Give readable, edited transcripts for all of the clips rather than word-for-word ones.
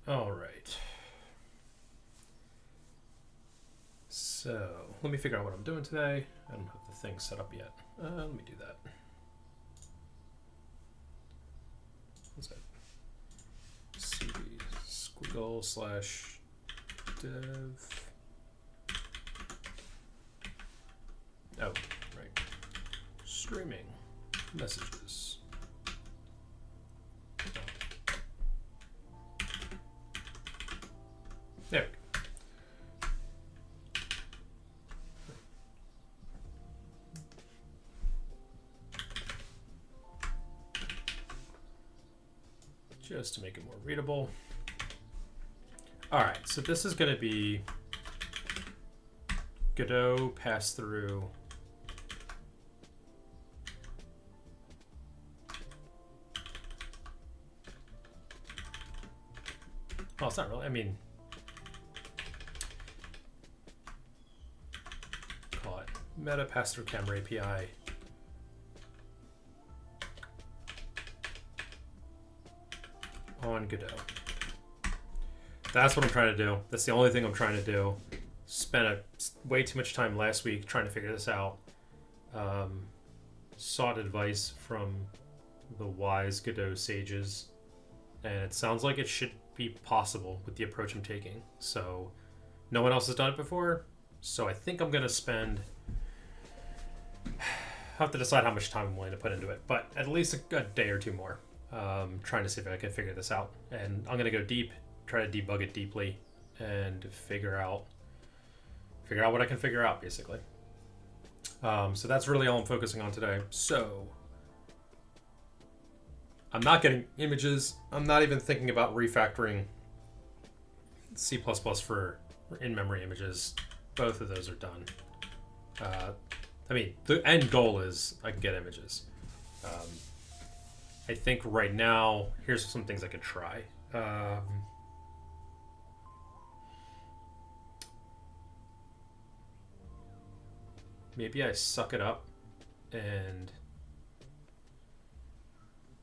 All right. So let me figure out what I'm doing today. I don't have the thing set up yet. Let me do that. What's that? CD squiggle slash dev. Oh, right. Streaming messages. There we go. Just to make it more readable. All right, so this is going to be Godot pass through well, it's not really, I mean, call it meta pass through camera API. On Godot. That's what I'm trying to do. That's the only thing I'm trying to do. Spent way too much time last week trying to figure this out. Sought advice from the wise Godot sages, and it sounds like it should be possible with the approach I'm taking. So no one else has done it before, so I think I'm gonna spend, I have to decide how much time I'm willing to put into it, but at least a day or two more. Trying to see if I can figure this out, and I'm gonna go deep, try to debug it deeply, and figure out what I can figure out, basically. So that's really all I'm focusing on today. So I'm not getting images. I'm not even thinking about refactoring C++ for in-memory images. Both of those are done. I mean, the end goal is I can get images. I think right now, here's some things I could try. Maybe I suck it up and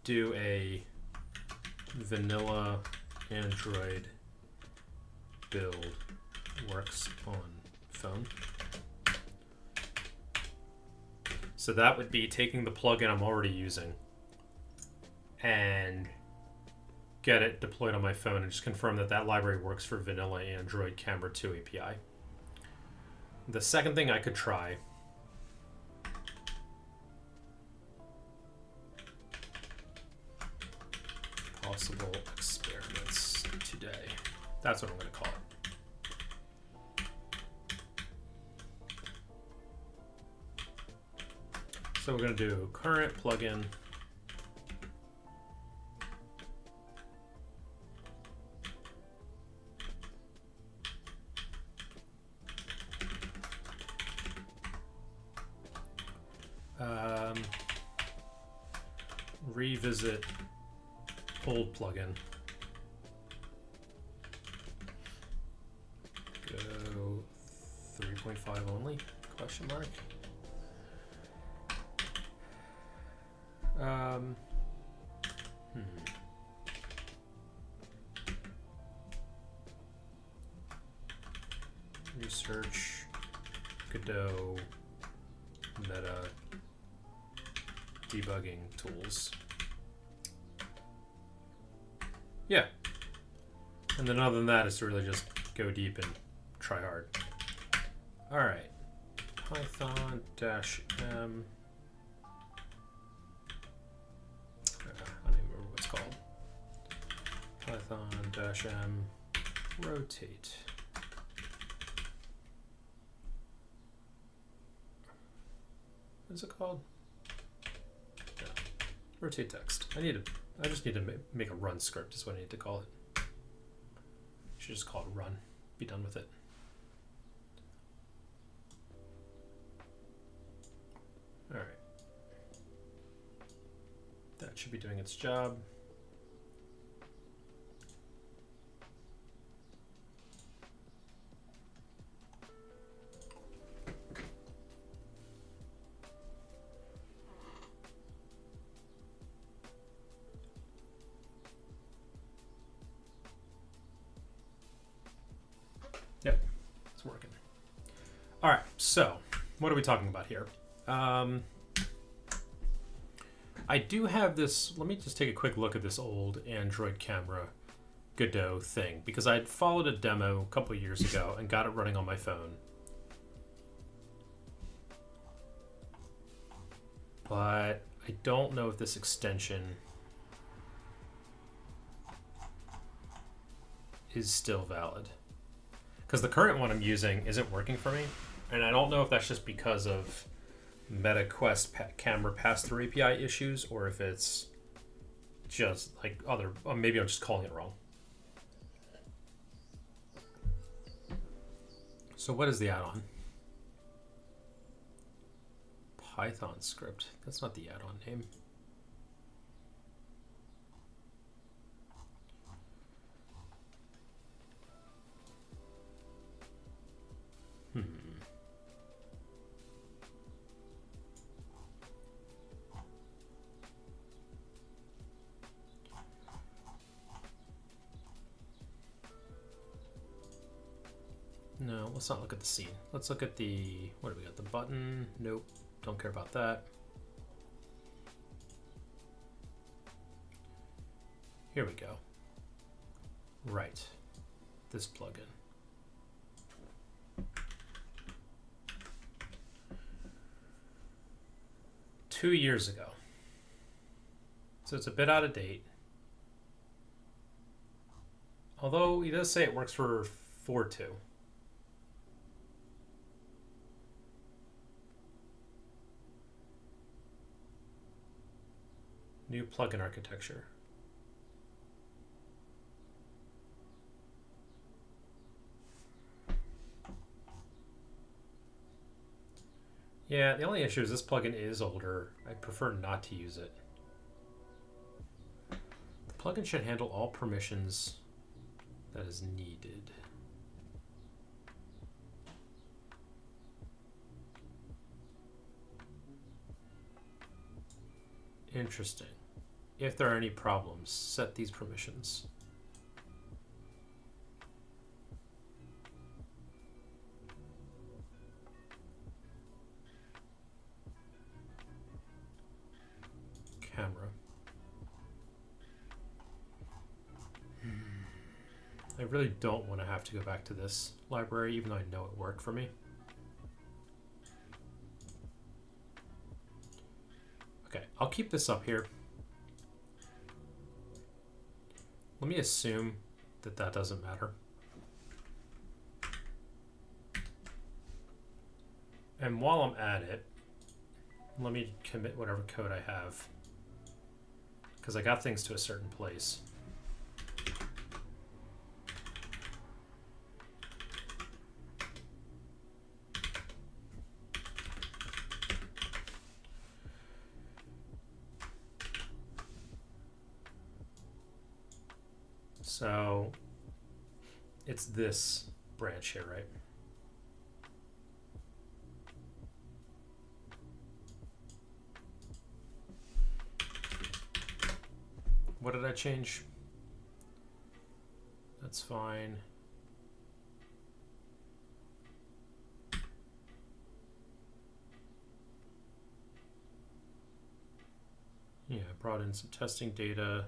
do a vanilla Android build works on phone. So that would be taking the plugin I'm already using and get it deployed on my phone and just confirm that that library works for vanilla Android Camera 2 API. The second thing I could try possible experiments today. That's what I'm going to call it. So we're going to do current plugin. Revisit old plugin. Go 3.5 only? Question mark. Research Godot meta debugging tools. Yeah. And then other than that, it's to really just go deep and try hard. All right. Python-m. I don't even remember what it's called. Python-m rotate. What is it called? Yeah. Rotate text. I just need to make a run script is what I need to call it. Should just call it run. Be done with it. All right. That should be doing its job. Yep, it's working. All right, so what are we talking about here? I do have this. Let me just take a quick look at this old Android camera Godot thing, because I had followed a demo a couple years ago and got it running on my phone. But I don't know if this extension is still valid, because the current one I'm using isn't working for me, and I don't know if that's just because of MetaQuest camera pass-through API issues, or if it's just like other, or maybe I'm just calling it wrong. So what is the add-on? Python script. That's not the add-on name. No, let's not look at the scene. Let's look at the, what do we got? The button? Nope, don't care about that. Here we go. Right, this plugin. Two years ago. So it's a bit out of date. Although he does say it works for 4.2. New plugin architecture. Yeah, the only issue is this plugin is older. I prefer not to use it. The plugin should handle all permissions that is needed. Interesting. If there are any problems, set these permissions. Camera. I really don't want to have to go back to this library, even though I know it worked for me. Okay, I'll keep this up here. Let me assume that that doesn't matter. And while I'm at it, let me commit whatever code I have, because I got things to a certain place. So it's this branch here, right? What did I change? That's fine. Yeah, I brought in some testing data.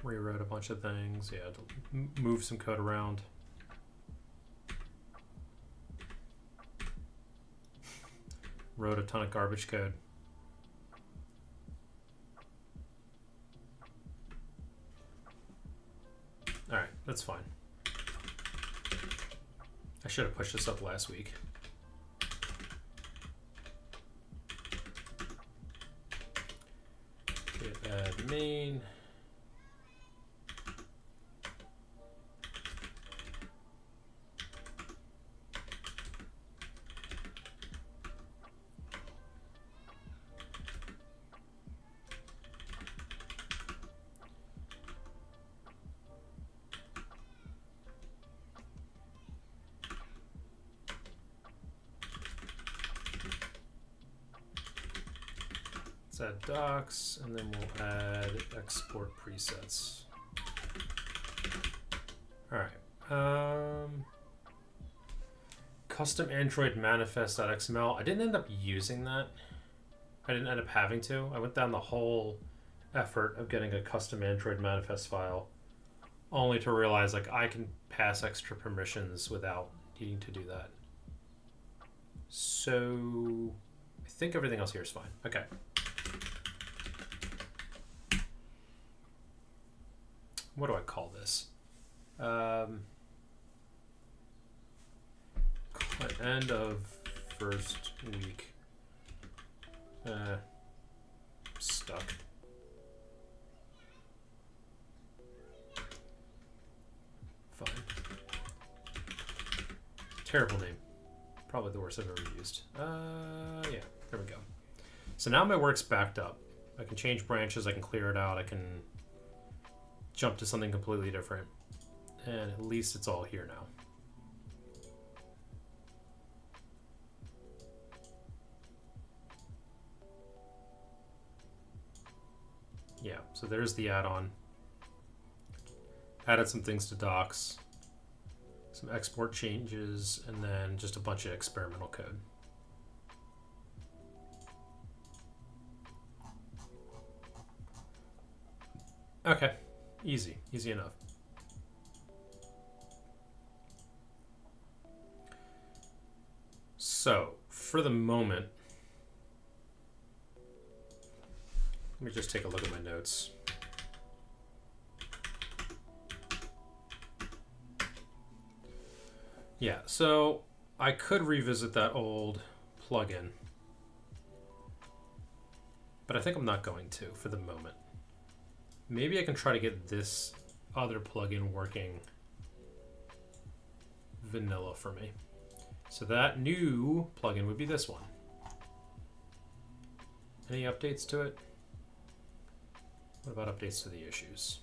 Rewrote a bunch of things. Yeah, to move some code around. Wrote a ton of garbage code. All right, that's fine. I should have pushed this up last week. Git add main. Let's add docs, and then we'll add export presets. All right. Custom Android manifest.xml. I didn't end up using that. I didn't end up having to. I went down the whole effort of getting a custom Android manifest file, only to realize like I can pass extra permissions without needing to do that. So I think everything else here is fine. Okay. What do I call this? End of first week. Stuck. Fine. Terrible name. Probably the worst I've ever used. Yeah, there we go. So now my work's backed up. I can change branches, I can clear it out, I can jump to something completely different. And at least it's all here now. Yeah, so there's the add-on. Added some things to docs, some export changes, and then just a bunch of experimental code. Okay, easy enough. So, for the moment, let me just take a look at my notes. Yeah, so I could revisit that old plugin, but I think I'm not going to for the moment. Maybe I can try to get this other plugin working vanilla for me. So that new plugin would be this one. Any updates to it? What about updates to the issues?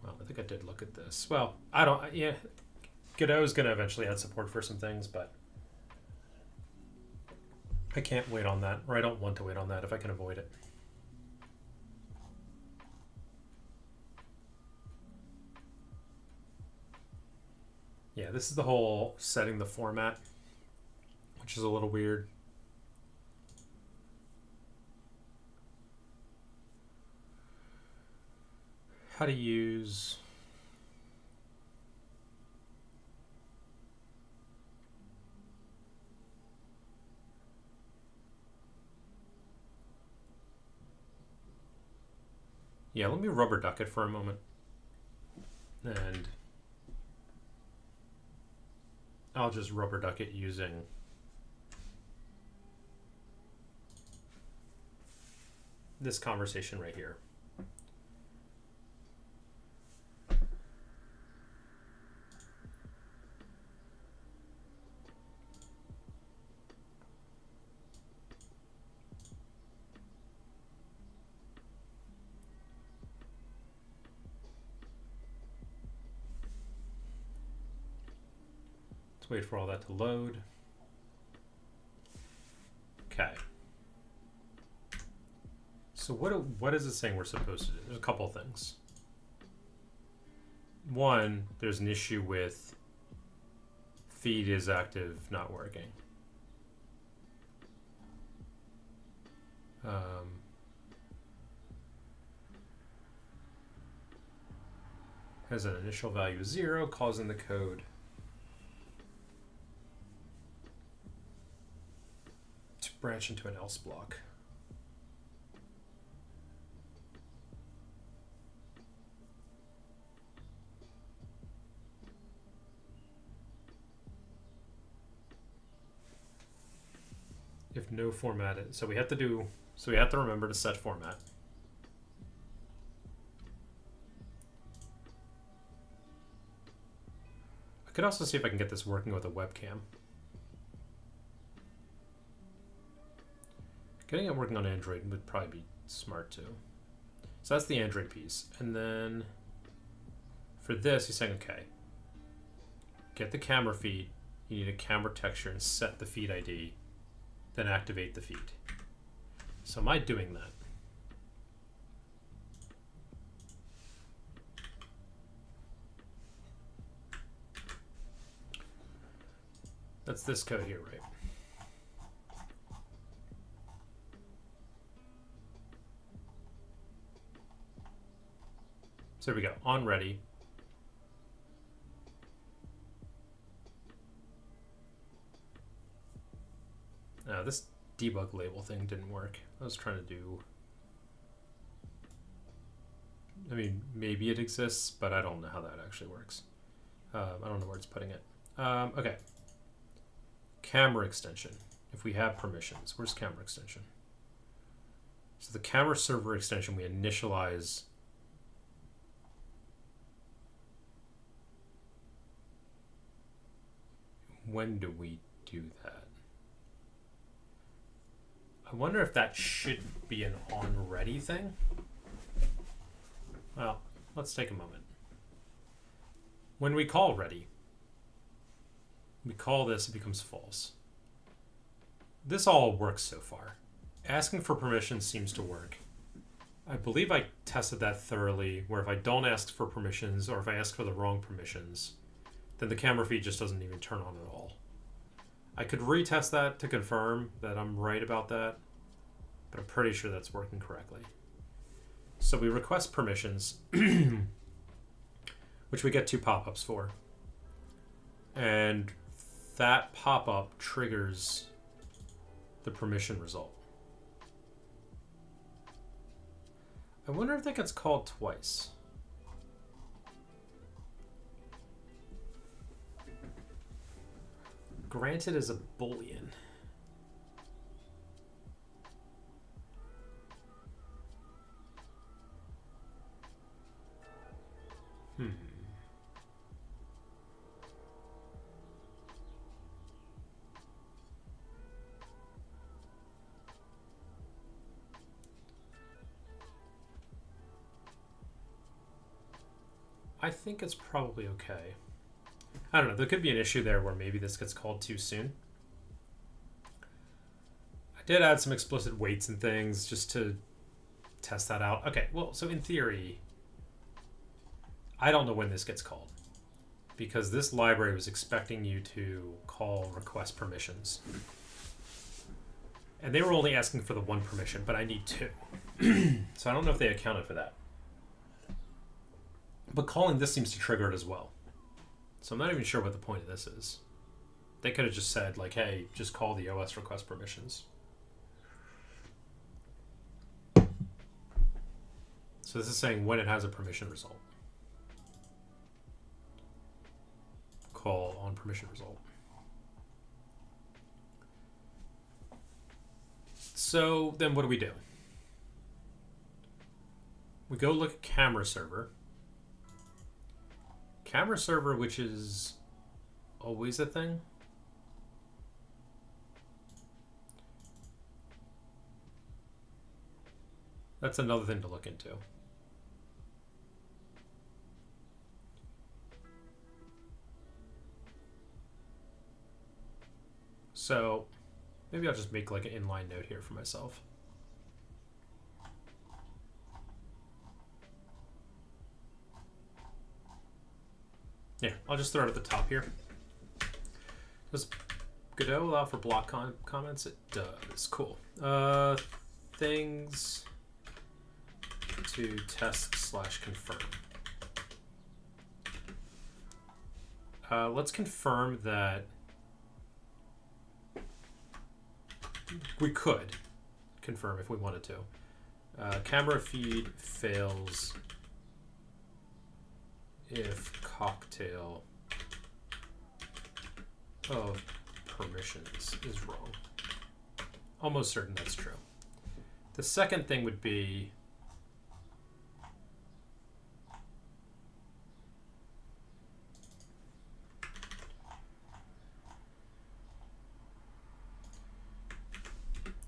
Well, I think I did look at this. Well, I don't, yeah, Godot is going to eventually add support for some things, but I can't wait on that, or I don't want to wait on that if I can avoid it. Yeah, this is the whole setting the format, which is a little weird. How to use yeah, let me rubber duck it for a moment. And I'll just rubber duck it using this conversation right here. Wait for all that to load. Okay. So what is it saying we're supposed to do? There's a couple things. One, there's an issue with feed is active not working. Has an initial value of 0, causing the code branch into an else block. If no format is, so we have to remember to set format. I could also see if I can get this working with a webcam. Getting it working on Android would probably be smart too. So that's the Android piece. And then for this, he's saying, okay, get the camera feed you need a camera texture and set the feed ID, then activate the feed. So am I doing that? That's this code here, right? So here we go, on ready. This debug label thing didn't work. I was trying to do, I mean, maybe it exists, but I don't know how that actually works. I don't know where it's putting it. Okay. Camera extension. If we have permissions, where's camera extension? So the camera server extension, we initialize. When do we do that? I wonder if that should be an on ready thing. Well, let's take a moment. When we call ready, we call this, it becomes false. This all works so far. Asking for permission seems to work. I believe I tested that thoroughly, where if I don't ask for permissions, or if I ask for the wrong permissions, then the camera feed just doesn't even turn on at all. I could retest that to confirm that I'm right about that, but I'm pretty sure that's working correctly. So we request permissions, which we get 2 pop-ups for. And that pop-up triggers the permission result. I wonder if that gets called twice. Granted as a Boolean. I think it's probably okay. I don't know, there could be an issue there where maybe this gets called too soon. I did add some explicit weights and things just to test that out. Okay, well, so in theory, I don't know when this gets called because this library was expecting you to call request permissions. And they were only asking for the 1 permission, but I need 2. So I don't know if they accounted for that. But calling this seems to trigger it as well. So I'm not even sure what the point of this is. They could have just said, like, hey, just call the OS request permissions. So this is saying when it has a permission result. Call on permission result. So then what do we do? We go look at camera server. Camera server, which is always a thing. That's another thing to look into. So maybe I'll just make like an inline note here for myself. Yeah, I'll just throw it at the top here. Does Godot allow for block comments? It does. Cool. Things to test/confirm. Let's confirm that we could confirm if we wanted to. Camera feed fails if cocktail of permissions is wrong. Almost certain that's true. The second thing would be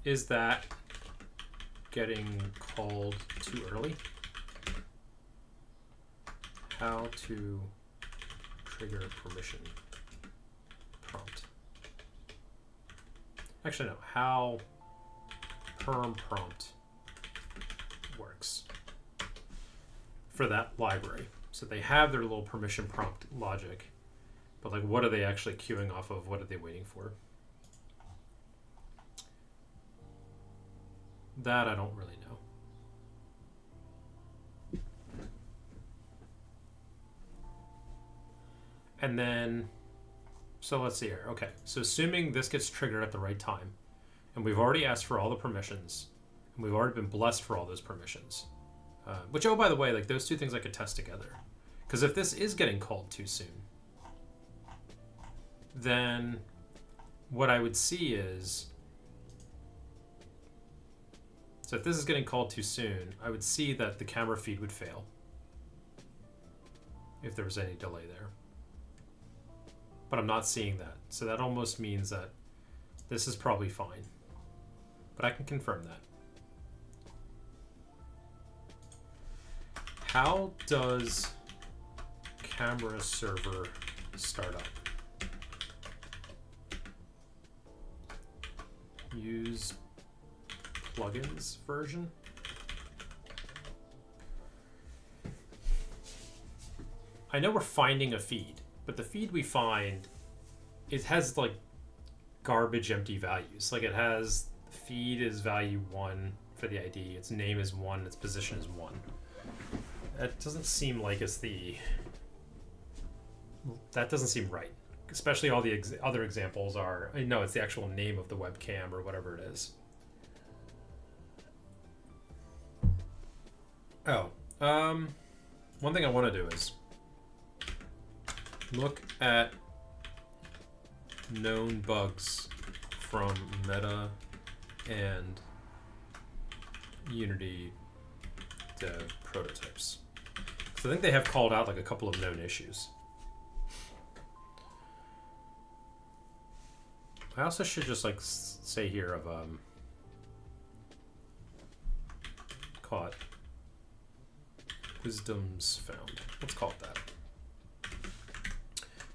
is that getting called too early? How to trigger permission prompt. Actually, no. How perm prompt works for that library. So they have their little permission prompt logic, but like, what are they actually queuing off of? What are they waiting for? That I don't really know. And then, so let's see here. Okay, so assuming this gets triggered at the right time, and we've already asked for all the permissions, and we've already been blessed for all those permissions, which, oh, by the way, like those two things I could test together. Because if this is getting called too soon, then what I would see is, so if this is getting called too soon, I would see that the camera feed would fail if there was any delay there. But I'm not seeing that. So that almost means that this is probably fine. But I can confirm that. How does camera server start up? Use plugins version. I know we're finding a feed, but the feed we find, it has like garbage empty values. Like it has feed is value 1 for the ID, its name is 1, its position is 1. That doesn't seem like it's that doesn't seem right. Especially all the other examples are, no, it's the actual name of the webcam or whatever it is. Oh, one thing I want to do is look at known bugs from Meta and Unity dev prototypes. So I think they have called out like a couple of known issues. I also should just like say here of call it wisdoms found. Let's call it that.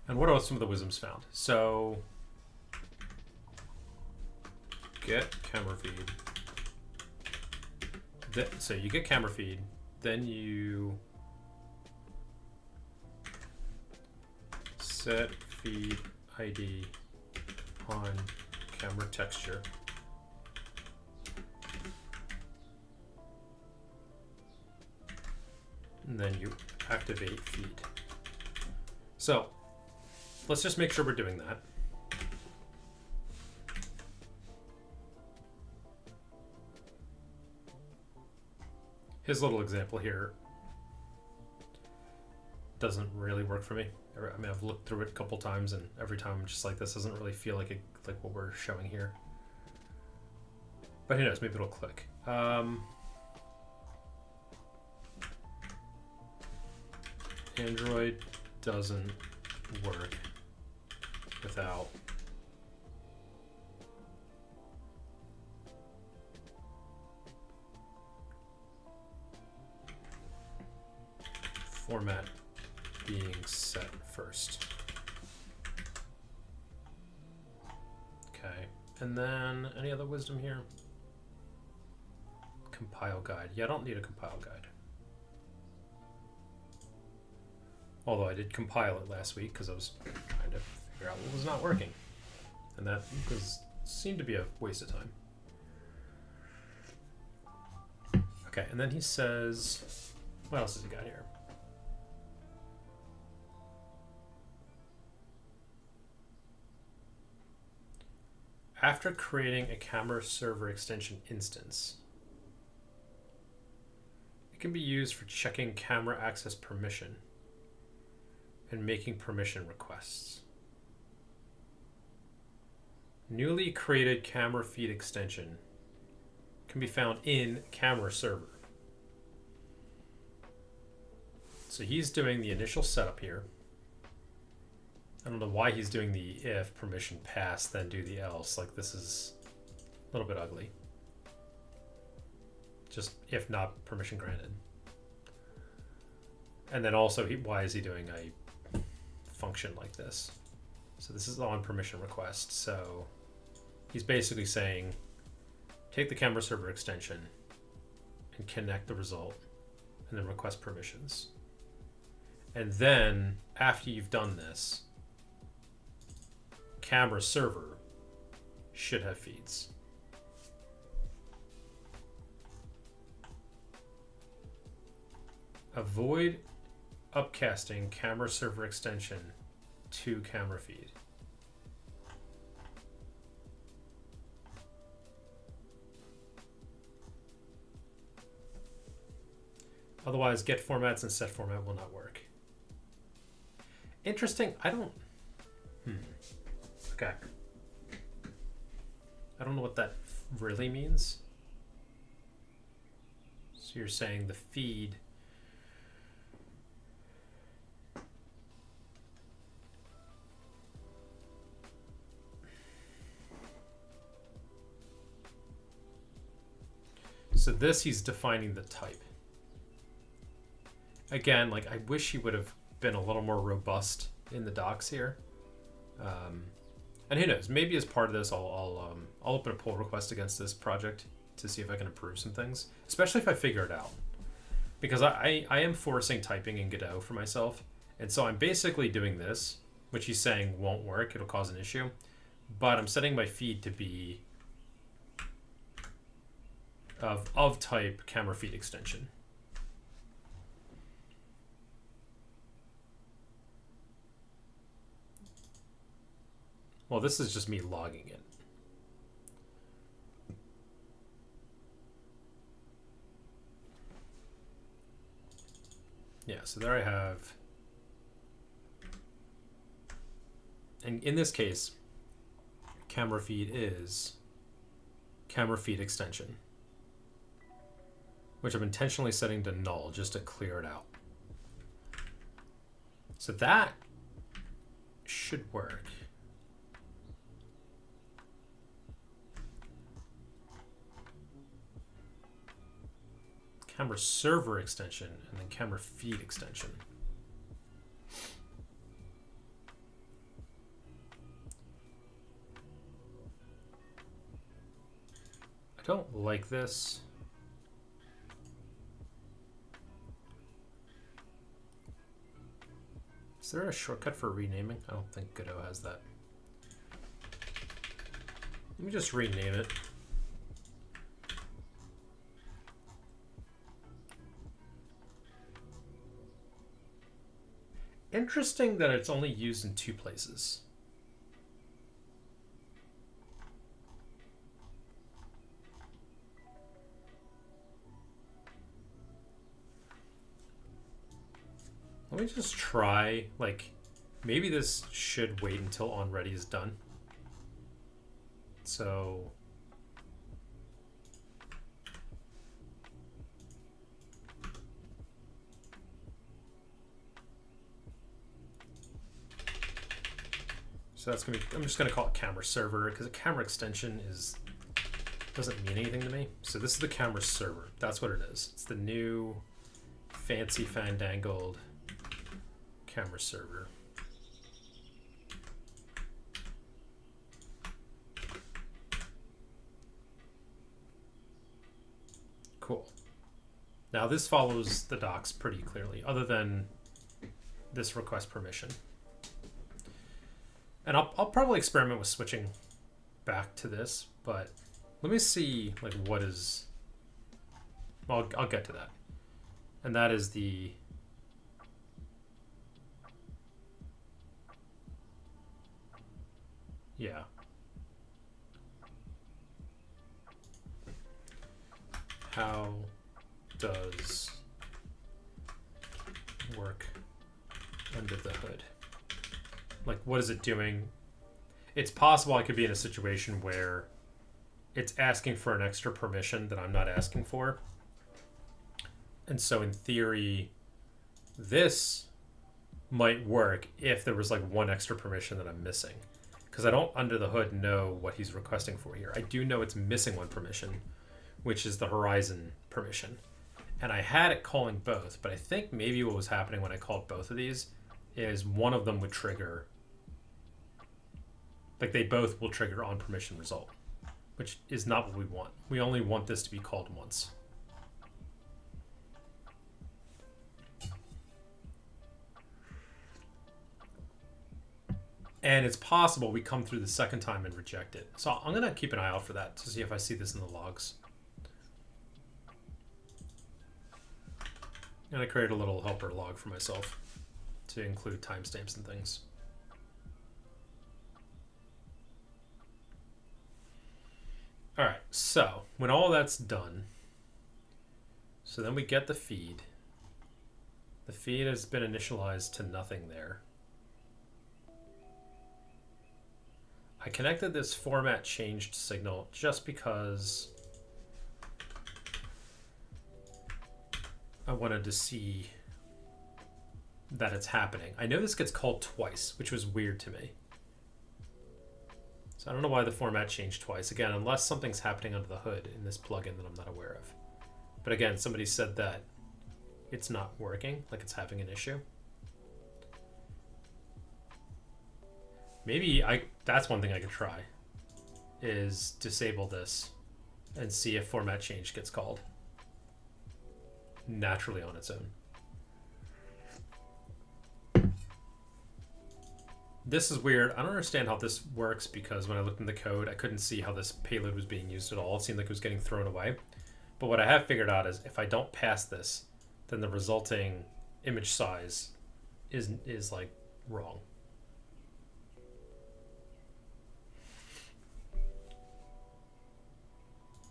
And what are some of the wisdoms found? So get camera feed. So you get camera feed, then you set feed ID on camera texture. And then you activate feed. So let's just make sure we're doing that. His little example here doesn't really work for me. I mean, I've looked through it a couple times, and every time I'm just like, this doesn't really feel like like what we're showing here. But who knows? Maybe it'll click. Android doesn't work without format being set first. Okay, and then any other wisdom here? Compile guide. Yeah, I don't need a compile guide. Although I did compile it last week because I was trying to figure out what was not working. And that seemed to be a waste of time. Okay, and then he says, what else has he got here? After creating a camera server extension instance, it can be used for checking camera access permission and making permission requests. Newly created camera feed extension can be found in camera server. So he's doing the initial setup here. I don't know why he's doing the if permission pass, then do the else. Like, this is a little bit ugly. Just if not permission granted. And then also, why is he doing a function like this? So this is on permission request. So he's basically saying, take the camera server extension and connect the result, and then request permissions. And then, after you've done this, camera server should have feeds. Avoid upcasting camera server extension to camera feed. Otherwise, get formats and set format will not work. Interesting. I don't... Okay. I don't know what that really means. So you're saying the feed... So this, he's defining the type. Again, like, I wish he would have been a little more robust in the docs here. And who knows, maybe as part of this, I'll open a pull request against this project to see if I can improve some things, especially if I figure it out. Because I am forcing typing in Godot for myself. And so I'm basically doing this, which he's saying won't work, it'll cause an issue. But I'm setting my feed to be of type camera feed extension. Well, this is just me logging it. Yeah, so there I have. And in this case, camera feed is camera feed extension, which I'm intentionally setting to null just to clear it out. So that should work. Camera server extension and then camera feed extension. I don't like this. Is there a shortcut for renaming? I don't think Godot has that. Let me just rename it. Interesting that it's only used in 2 places. Let me just try, like, maybe this should wait until onReady is done. So that's gonna be, I'm just gonna call it camera server because a camera extension doesn't mean anything to me. So this is the camera server. That's what it is. It's the new fancy fandangled camera server. Cool. Now this follows the docs pretty clearly, other than this request permission. And I'll probably experiment with switching back to this, but let me see like what is. Well, I'll get to that, and that is the. Yeah. How does work under the hood? Like, what is it doing? It's possible I could be in a situation where it's asking for an extra permission that I'm not asking for. And so in theory, this might work if there was like one extra permission that I'm missing. Because I don't, under the hood, know what he's requesting for here. I do know it's missing one permission, which is the horizon permission. And I had it calling both, but I think maybe what was happening when I called both of these is one of them would trigger. Like, they both will trigger on permission result. which is not what we want. We only want this to be called once. And it's possible we come through the second time and reject it. So I'm going to keep an eye out for that to see if I see this in the logs. And I create a little helper log for myself to include timestamps and things. All right, so when all that's done, so then we get the feed. The feed has been initialized to nothing there. I connected this format changed signal just because I wanted to see that it's happening. I know this gets called twice, which was weird to me. So I don't know why the format changed twice. Again, unless something's happening under the hood in this plugin that I'm not aware of. But again, somebody said that it's not working, like it's having an issue. Maybe that's one thing I could try, is disable this and see if format change gets called naturally on its own. This is weird. I don't understand how this works because when I looked in the code, I couldn't see how this payload was being used at all. It seemed like it was getting thrown away. But what I have figured out is if I don't pass this, then the resulting image size is like wrong.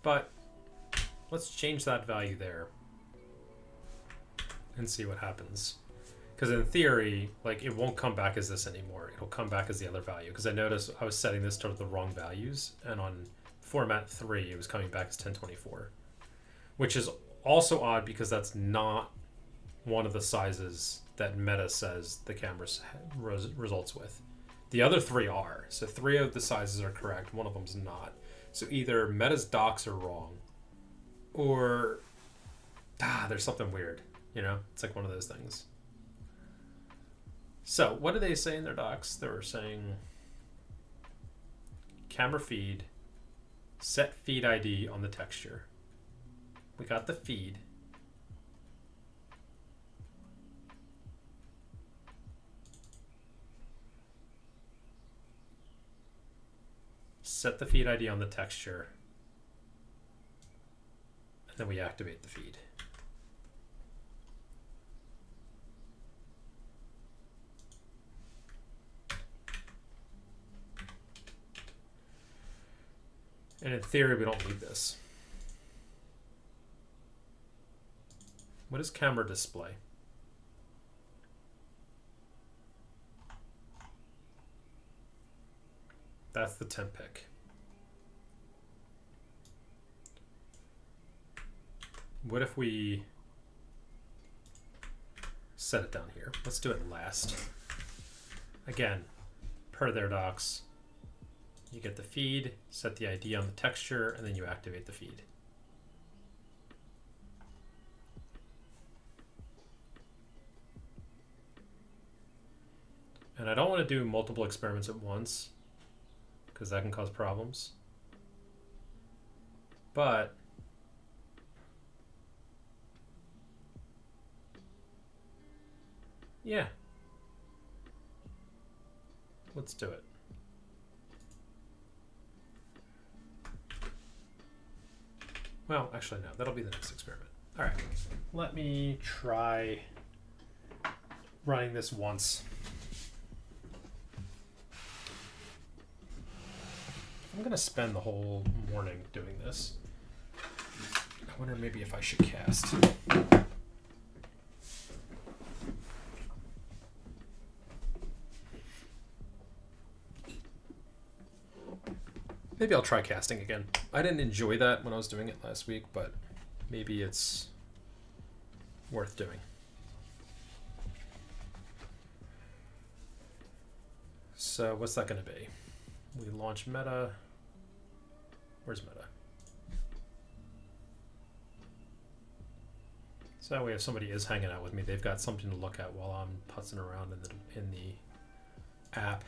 But let's change that value there and see what happens. Because in theory, like it won't come back as this anymore. It'll come back as the other value. Because I noticed I was setting this to the wrong values, and on format 3, it was coming back as 1024, which is also odd because that's not one of the sizes that Meta says the camera results with. The other 3 are. So 3 of the sizes are correct. One of them's not. So either Meta's docs are wrong, or there's something weird. You know, it's like one of those things. So what do they say in their docs? They were saying camera feed, set feed ID on the texture. We got the feed. Set the feed ID on the texture, and then we activate the feed. And in theory, we don't need this. What is camera display? That's the temp pick. What if we set it down here? Let's do it last. Again, per their docs, you get the feed, set the ID on the texture, and then you activate the feed. And I don't want to do multiple experiments at once, because that can cause problems. But yeah, let's do it. Well, actually, no, that'll be the next experiment. All right, let me try running this once. I'm going to spend the whole morning doing this. I wonder maybe if I should cast. Maybe I'll try casting again. I didn't enjoy that when I was doing it last week, but maybe it's worth doing. So what's that going to be? We launch Meta. Where's Meta? So that way if somebody is hanging out with me, they've got something to look at while I'm putzing around in the app.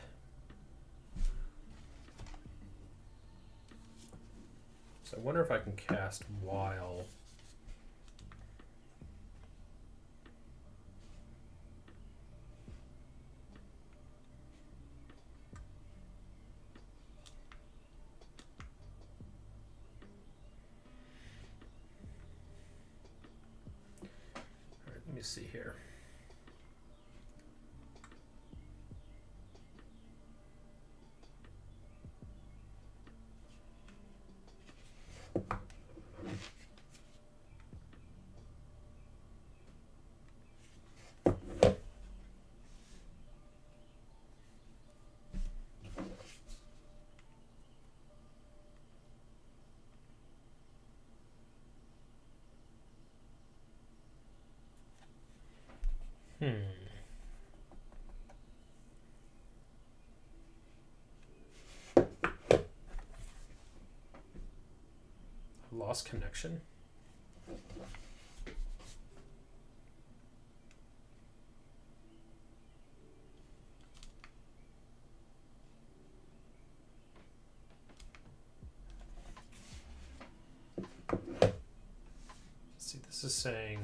So I wonder if I can cast while. All right, let me see here. Lost connection. Let's see, this is saying,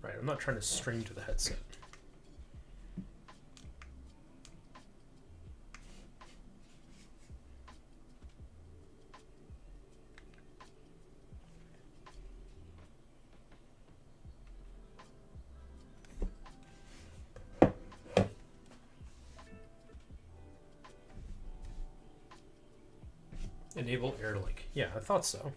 right, I'm not trying to stream to the headset. Enable AirLink. Yeah, I thought so.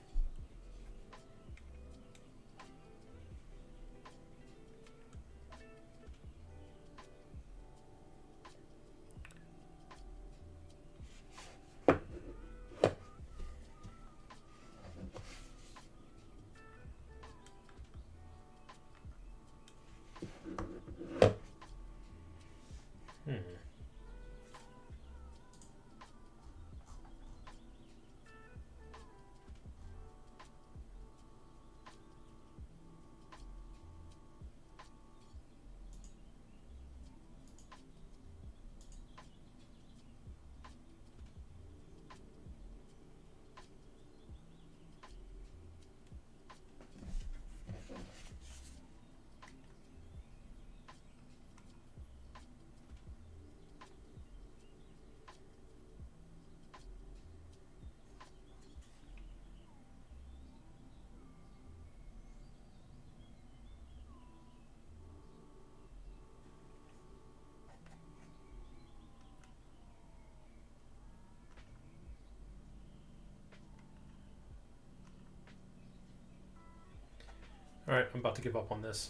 All right, I'm about to give up on this.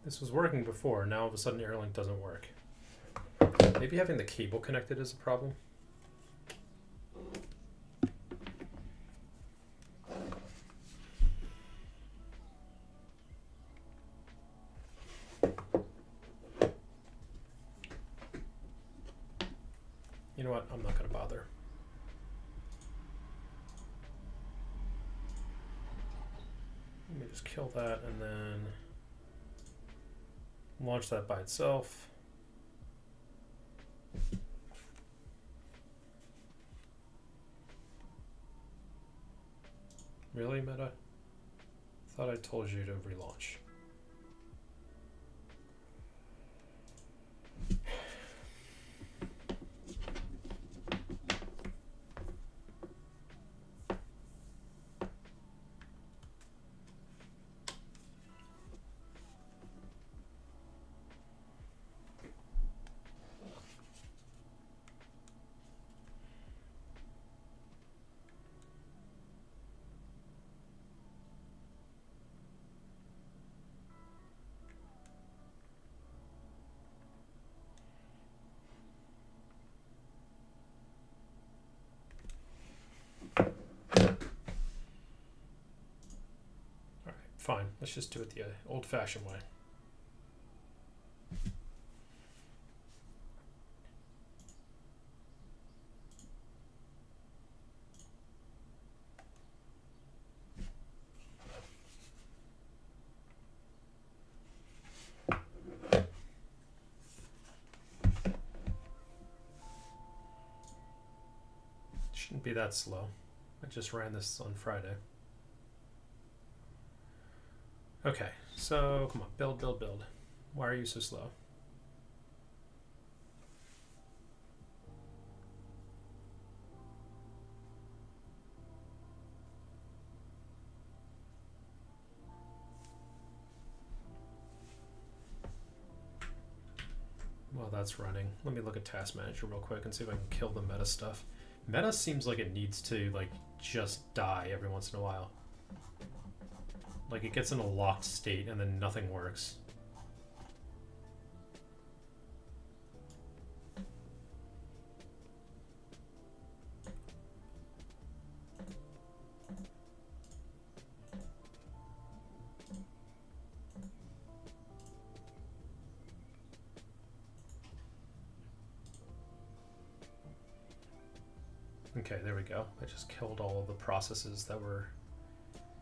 This was working before, now all of a sudden AirLink doesn't work. Maybe having the cable connected is a problem. You know what? I'm not going to bother. Let me just kill that and then launch that by itself. Really, Meta? Thought I told you to relaunch. Fine, let's just do it the old-fashioned way. Shouldn't be that slow. I just ran this on Friday. Okay, so come on, build, build, build. Why are you so slow? While that's running, let me look at Task Manager real quick and see if I can kill the meta stuff. Meta seems like it needs to like just die every once in a while. Like it gets in a locked state and then nothing works. Okay, there we go. I just killed all of the processes that were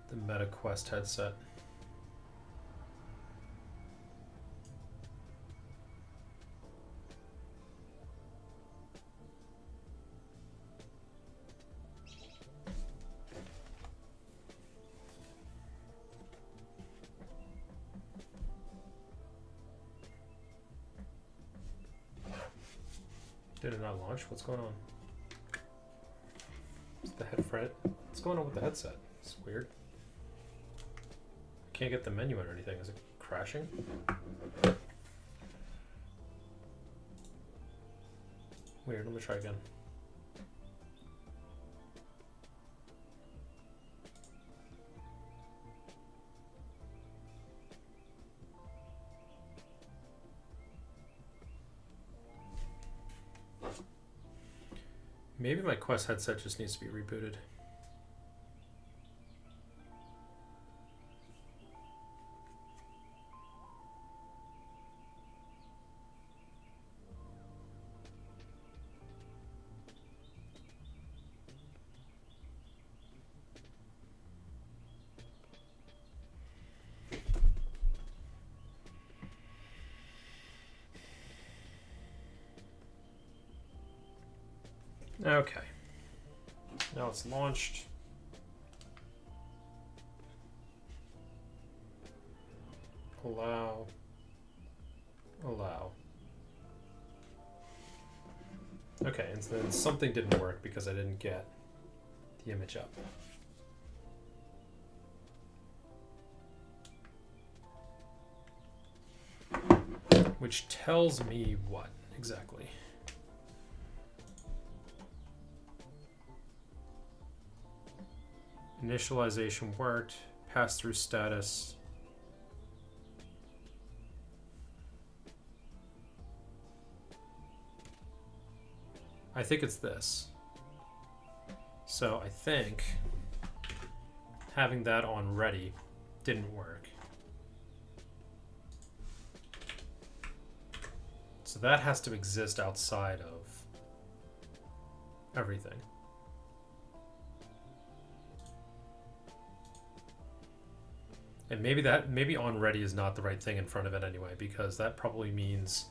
the MetaQuest headset. Did it not launch? What's going on? The head fret. What's going on with the headset? It's weird. Can't get the menu or anything. Is it crashing? Weird. Let me try again. Maybe my Quest headset just needs to be rebooted. Okay, now it's launched. Allow. Okay, and then something didn't work because I didn't get the image up. Which tells me what exactly? Initialization worked, pass-through status. I think it's this. So I think having that on ready didn't work. So that has to exist outside of everything. And maybe on ready is not the right thing in front of it anyway, because that probably means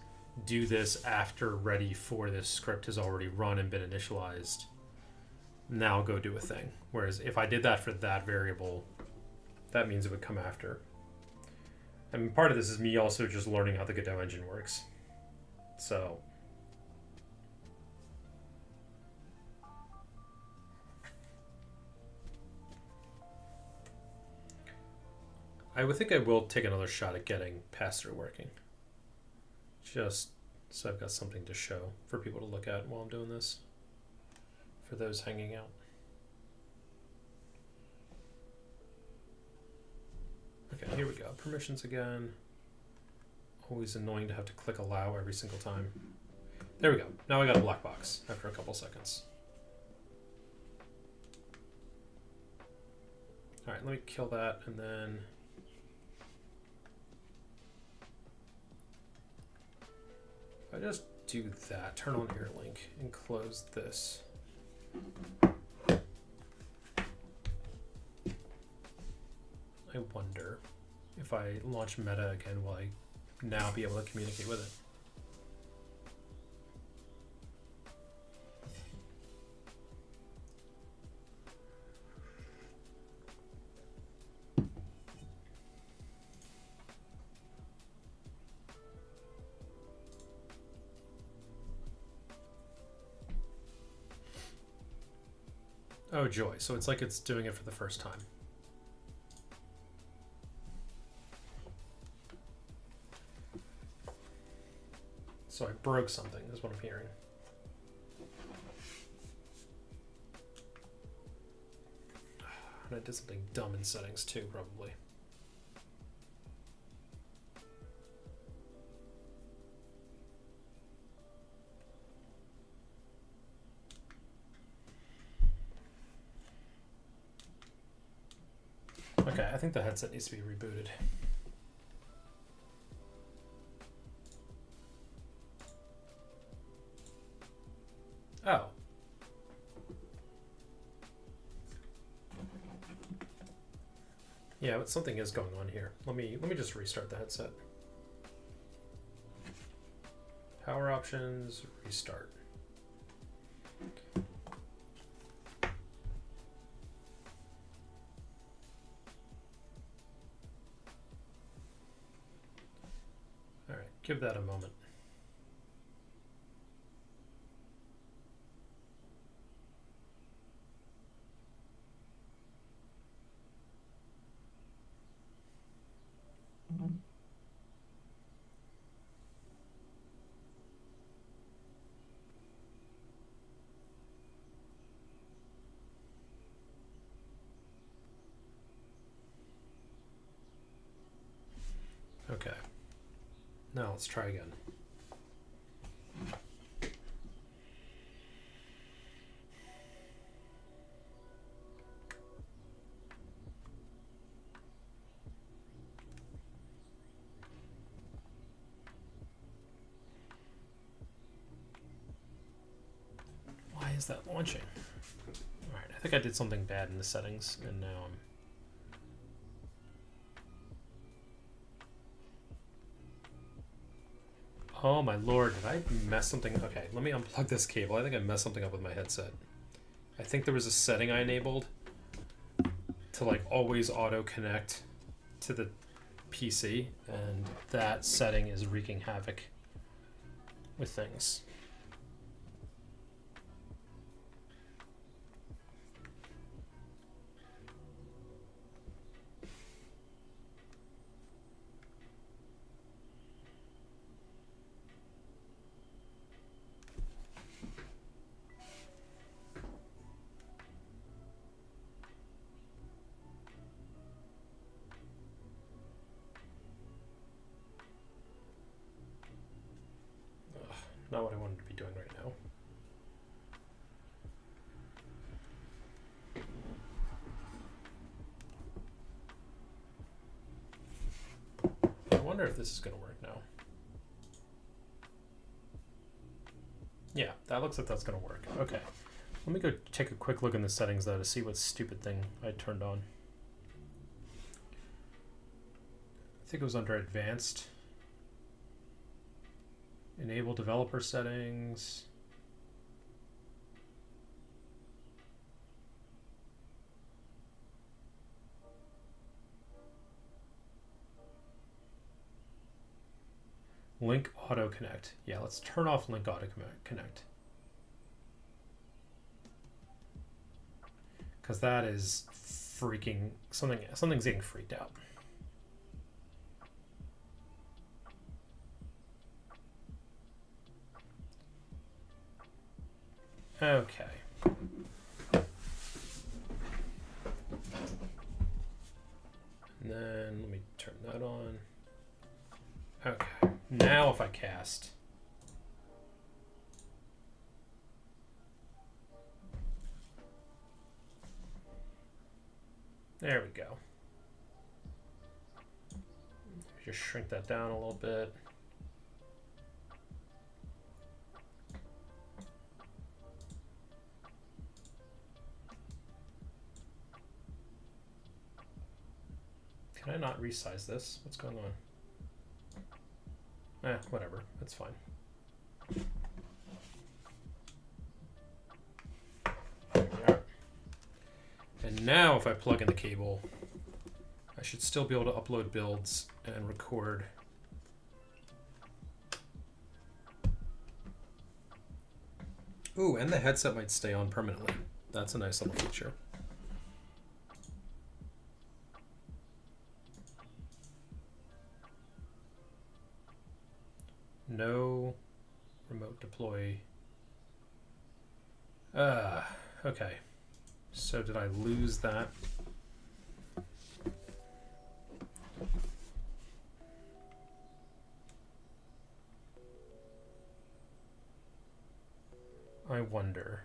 do this after ready for this script has already run and been initialized. Now go do a thing. Whereas if I did that for that variable, that means it would come after. I mean, part of this is me also just learning how the Godot engine works. So I would think I will take another shot at getting pass-through working. Just so I've got something to show for people to look at while I'm doing this. For those hanging out. Okay, here we go. Permissions again. Always annoying to have to click allow every single time. There we go. Now I got a black box after a couple seconds. All right, let me kill that and then I just do that, turn on AirLink and close this. I wonder if I launch Meta again, will I now be able to communicate with it? Oh, joy. So it's like it's doing it for the first time. So I broke something, is what I'm hearing. And I did something dumb in settings too, probably. Okay, I think the headset needs to be rebooted. Oh. Yeah, but something is going on here. Let me just restart the headset. Power options, restart. All right, give that a moment. Okay. Now let's try again. Why is that launching? All right, I think I did something bad in the settings, and now I'm... Oh my lord, did I mess something? Okay, let me unplug this cable. I think I messed something up with my headset. I think there was a setting I enabled to like always auto connect to the PC, and that setting is wreaking havoc with things. Not what I wanted to be doing right now. I wonder if this is going to work now. Yeah, that looks like that's going to work. Okay. Let me go take a quick look in the settings though to see what stupid thing I turned on. I think it was under advanced. Enable developer settings. Link auto connect. Yeah, let's turn off link auto connect. Because that is freaking something's getting freaked out. Okay. And then let me turn that on. Okay. Now if I cast. There we go. Just shrink that down a little bit. Can I not resize this? What's going on? Whatever. That's fine. There we are. And now if I plug in the cable, I should still be able to upload builds and record. Ooh, and the headset might stay on permanently. That's a nice little feature. No remote deploy. Okay. So did I lose that? I wonder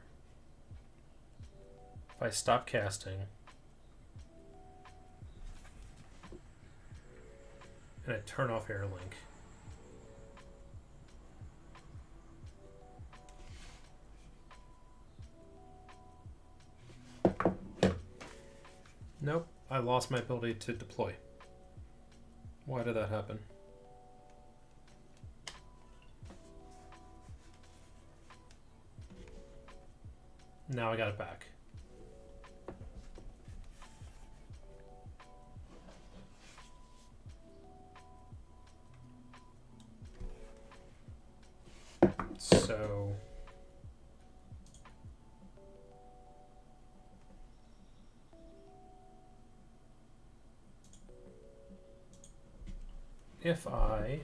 if I stop casting and I turn off AirLink. Nope, I lost my ability to deploy. Why did that happen? Now I got it back. So if I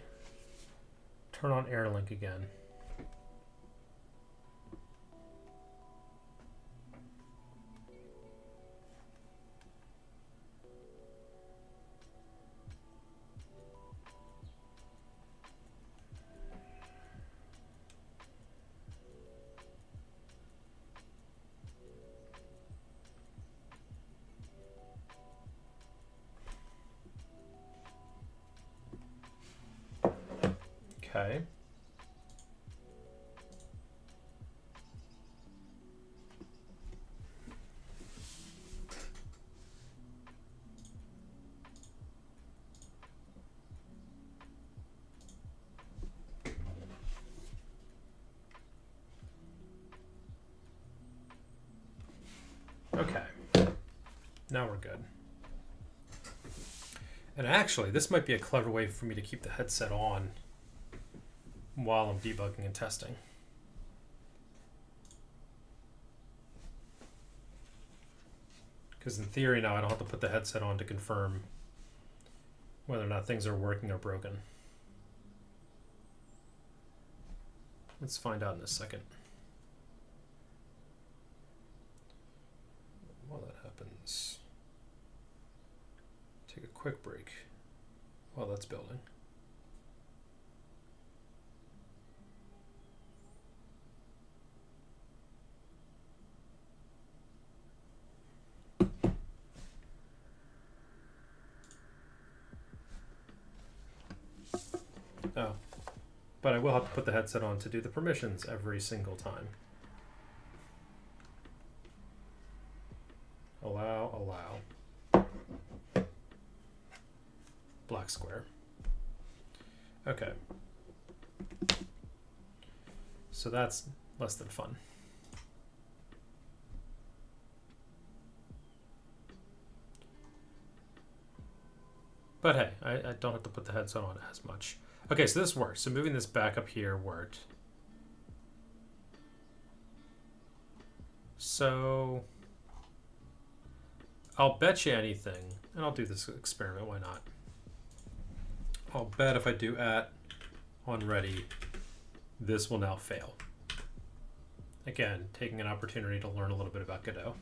turn on AirLink again, okay. Okay, now we're good. And actually, this might be a clever way for me to keep the headset on while I'm debugging and testing. Because in theory now I don't have to put the headset on to confirm whether or not things are working or broken. Let's find out in a second. While that happens, take a quick break while that's building. Oh, but I will have to put the headset on to do the permissions every single time. Allow. Black square. Okay. So that's less than fun. But hey, I don't have to put the headset on as much. Okay, so this works. So moving this back up here worked. So I'll bet you anything, and I'll do this experiment, why not? I'll bet if I do on ready, this will now fail. Again, taking an opportunity to learn a little bit about Godot.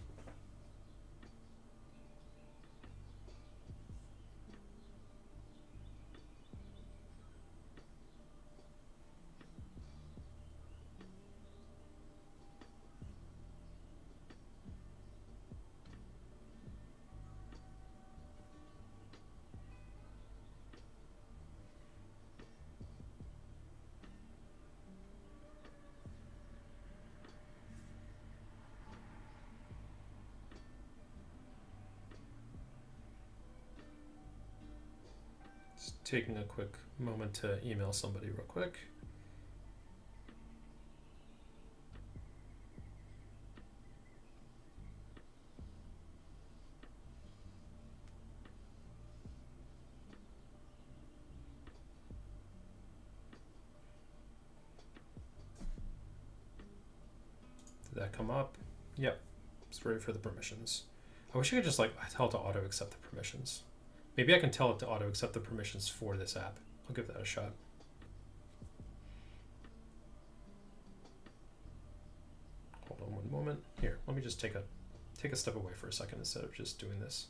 Taking a quick moment to email somebody real quick. Did that come up? Yep. It's ready for the permissions. I wish I could just like tell it to auto accept the permissions. Maybe I can tell it to auto accept the permissions for this app. I'll give that a shot. Hold on one moment. Here, let me just take a step away for a second instead of just doing this.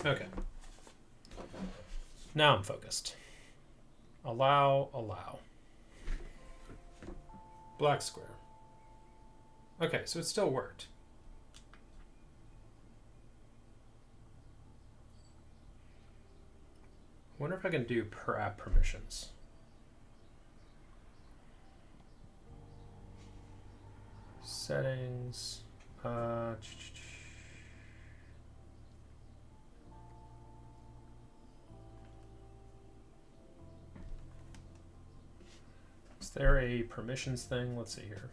Okay. Now I'm focused. Allow. Black square. Okay, so it still worked. I wonder if I can do per app permissions. Settings. Is there a permissions thing? Let's see here.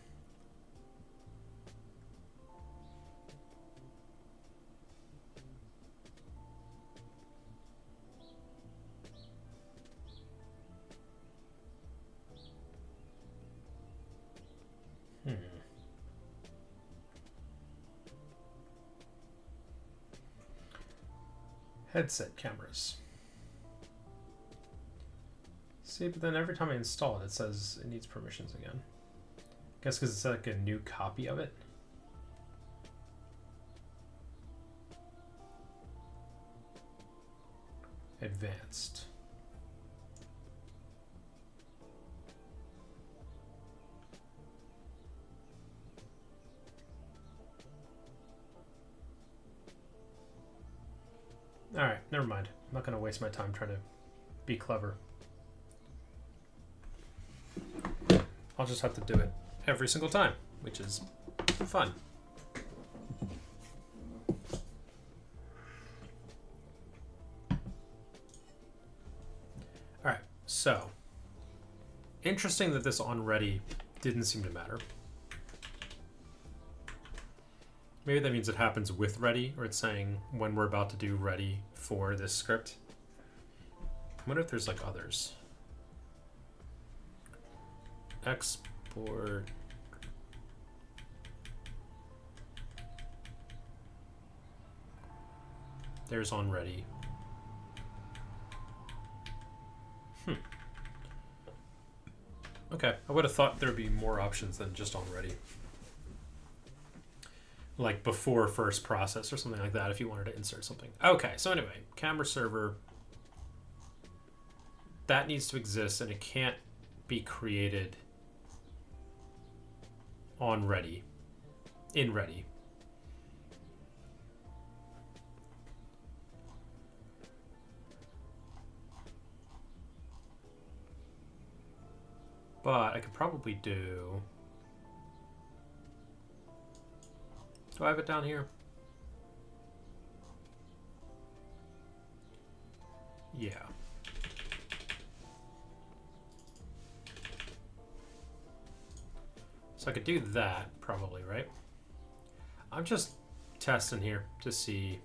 Headset cameras. See, but then every time I install it, it says it needs permissions again. I guess because it's like a new copy of it. Advanced. All right, never mind. I'm not going to waste my time trying to be clever. I'll just have to do it every single time, which is fun. All right, so interesting that this on ready didn't seem to matter. Maybe that means it happens with ready, or it's saying when we're about to do ready for this script. I wonder if there's like others. Export. There's on ready. Okay, I would have thought there'd be more options than just on ready. Like before first process or something like that if you wanted to insert something. Okay, so anyway, camera server. That needs to exist and it can't be created on ready, in ready. But I could probably do I have it down here? Yeah. So I could do that probably, right? I'm just testing here to see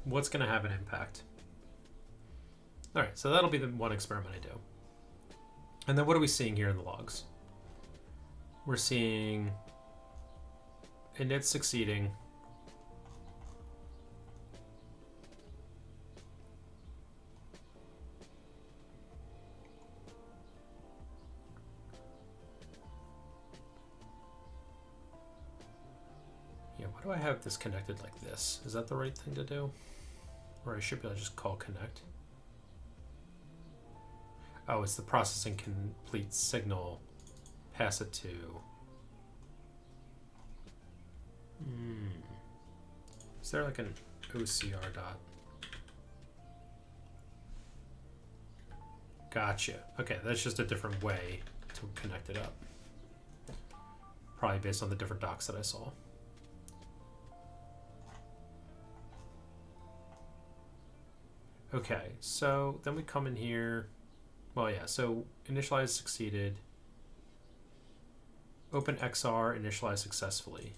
what's going to have an impact. All right, so that'll be the one experiment I do. And then what are we seeing here in the logs? We're seeing init succeeding. Yeah, why do I have this connected like this? Is that the right thing to do? Or I should be able to just call connect. Oh, it's the processing complete signal. Pass it to. Is there like an OCR dot? Gotcha. Okay, that's just a different way to connect it up. Probably based on the different docs that I saw. Okay, so then we come in here. Well, yeah, so initialize succeeded. Open XR, initialize successfully.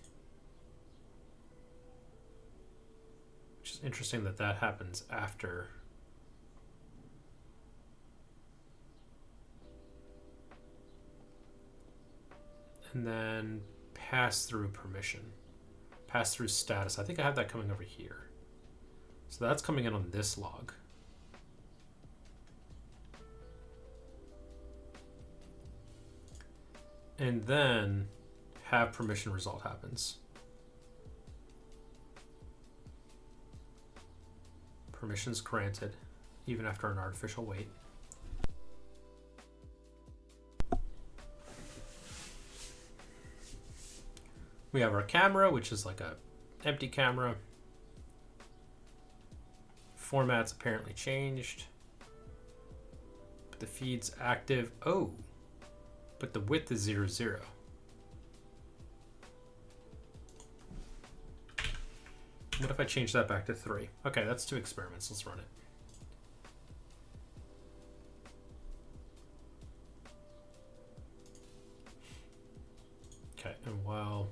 Which is interesting that that happens after. And then pass through permission. Pass through status. I think I have that coming over here. So that's coming in on this log. And then have permission result happens. Permissions granted, even after an artificial wait. We have our camera, which is like a empty camera. Format's apparently changed. But the feed's active. Oh, but the width is 0, 0. What if I change that back to 3? Okay, that's 2 experiments. Let's run it. Okay, and while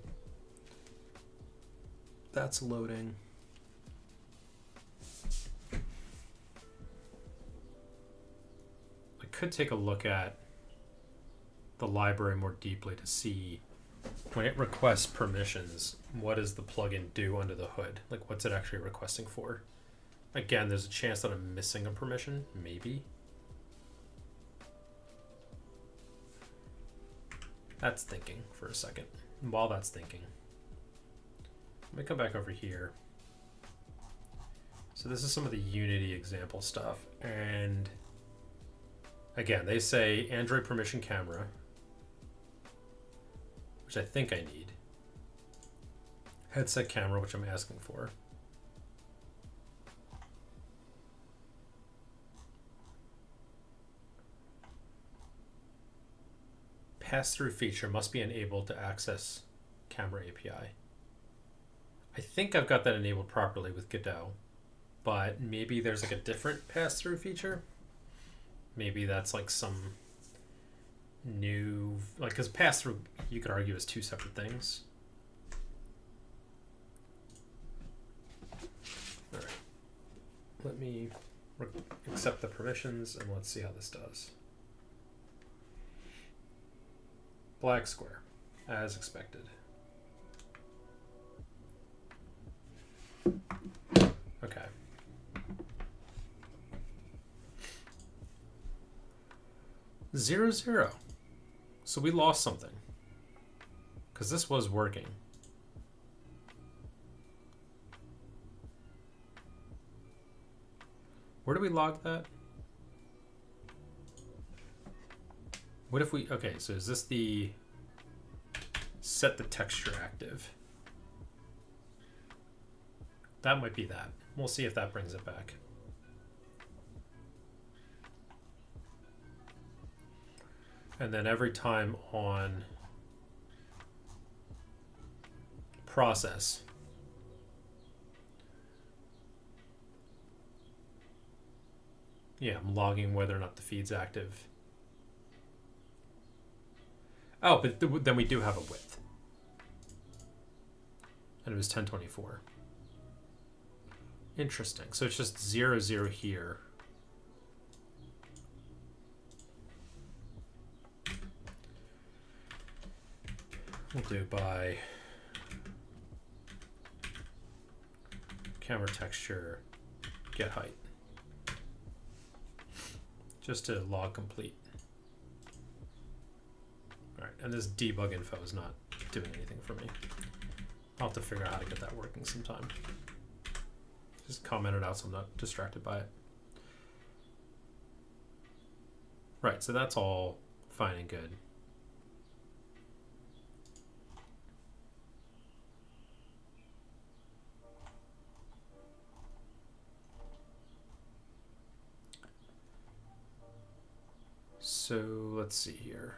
that's loading, I could take a look at the library more deeply to see when it requests permissions, what does the plugin do under the hood? Like, what's it actually requesting for? Again, there's a chance that I'm missing a permission, maybe. That's thinking for a second. And while that's thinking, let me come back over here. So this is some of the Unity example stuff. And again, they say Android permission camera, which I think I need. Headset camera, which I'm asking for. Pass-through feature must be enabled to access camera API. I think I've got that enabled properly with Godot, but maybe there's like a different pass-through feature. Maybe that's like some new, like, because pass-through you could argue is 2 separate things. All right, let me accept the permissions and let's see how this does. Black square, as expected. Okay. Zero, 0. So we lost something. Because this was working. Where do we log that? What if we, okay, so is this the set the texture active? That might be that. We'll see if that brings it back. And then every time on process, yeah, I'm logging whether or not the feed's active. Oh, but then we do have a width. And it was 1024. Interesting. So it's just 0, 0 here. We'll do by camera texture, get height. Just to log complete. All right, and this debug info is not doing anything for me. I'll have to figure out how to get that working sometime. Just comment it out so I'm not distracted by it. Right, so that's all fine and good. So let's see here.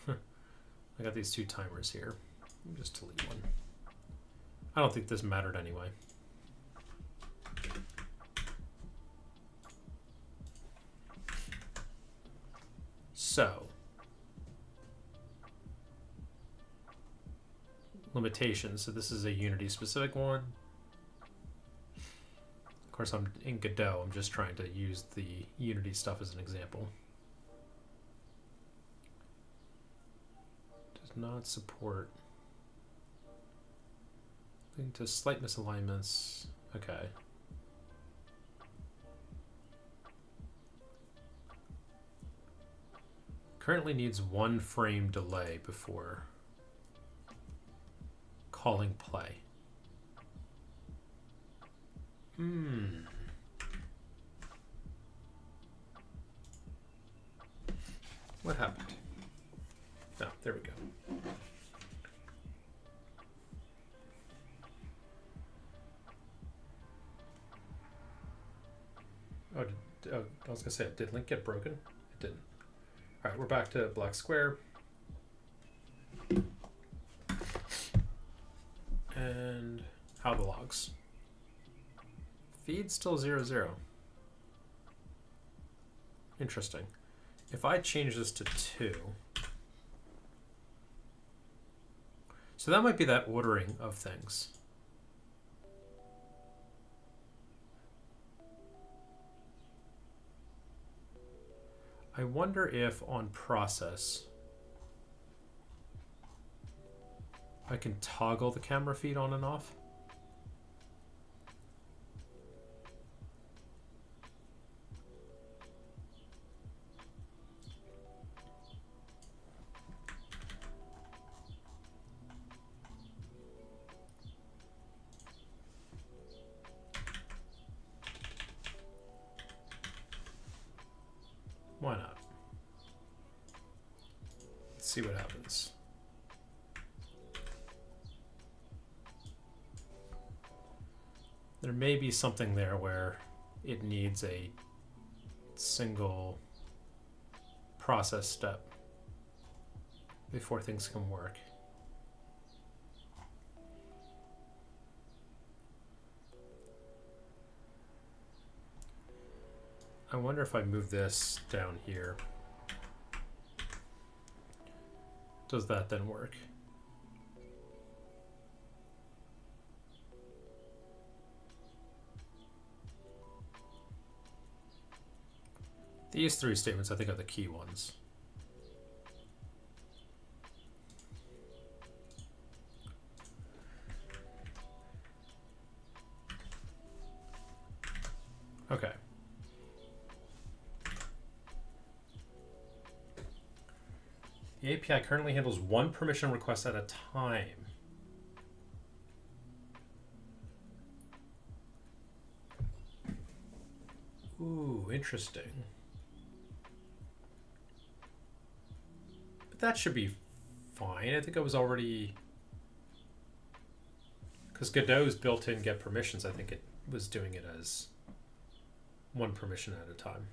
I got these two timers here. Let me just delete one. I don't think this mattered anyway. So, limitations. So this is a Unity specific one. Of course, I'm in Godot. I'm just trying to use the Unity stuff as an example. Does not support. Leading to slight misalignments. Okay. Currently needs 1 frame delay before calling play. What happened? Oh, there we go. Oh, I was gonna say, did Link get broken? It didn't. All right, we're back to black square. And how the logs. Feed still 0, 0. Interesting. If I change this to 2, so that might be that ordering of things. I wonder if on process I can toggle the camera feed on and off. Why not? Let's see what happens. There may be something there where it needs a single process step before things can work. I wonder if I move this down here, does that then work? These 3 statements I think are the key ones. Okay. The API currently handles 1 permission request at a time. Ooh, interesting. But that should be fine. I think I was already... Because Godot's built-in get permissions, I think it was doing it as 1 permission at a time.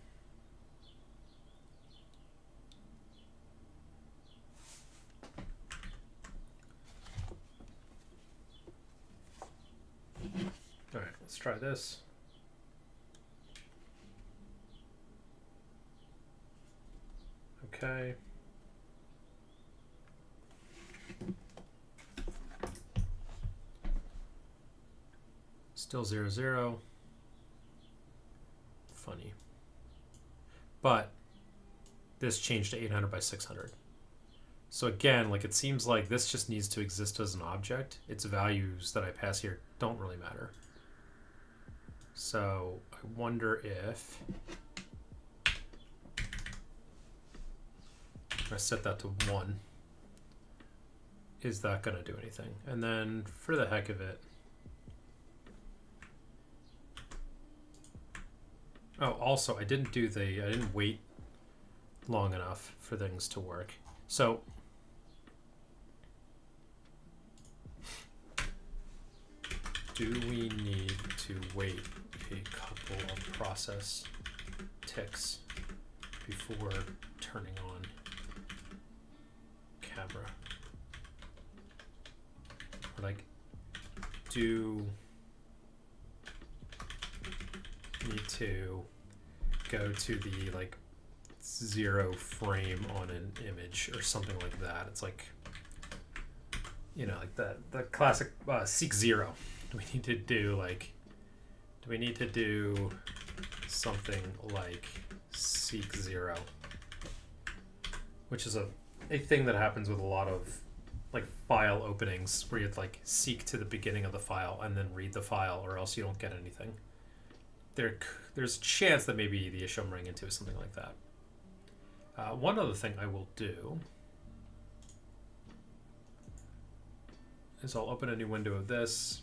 All right, let's try this. Okay. Still 0, 0. Funny. But this changed to 800 by 600. So again, like it seems like this just needs to exist as an object. Its values that I pass here don't really matter. So I wonder if I set that to 1. Is that going to do anything? And then for the heck of it. Oh, also I didn't wait long enough for things to work. So do we need to wait a couple of process ticks before turning on camera. Like, do need to go to the like 0 frame on an image or something like that. It's like, you know, like the classic seek 0. Do we need to do like, do we need to do something like seek 0, which is a thing that happens with a lot of like file openings where you have to like seek to the beginning of the file and then read the file, or else you don't get anything. There's a chance that maybe the issue I'm running into is something like that. One other thing I will do is I'll open a new window of this,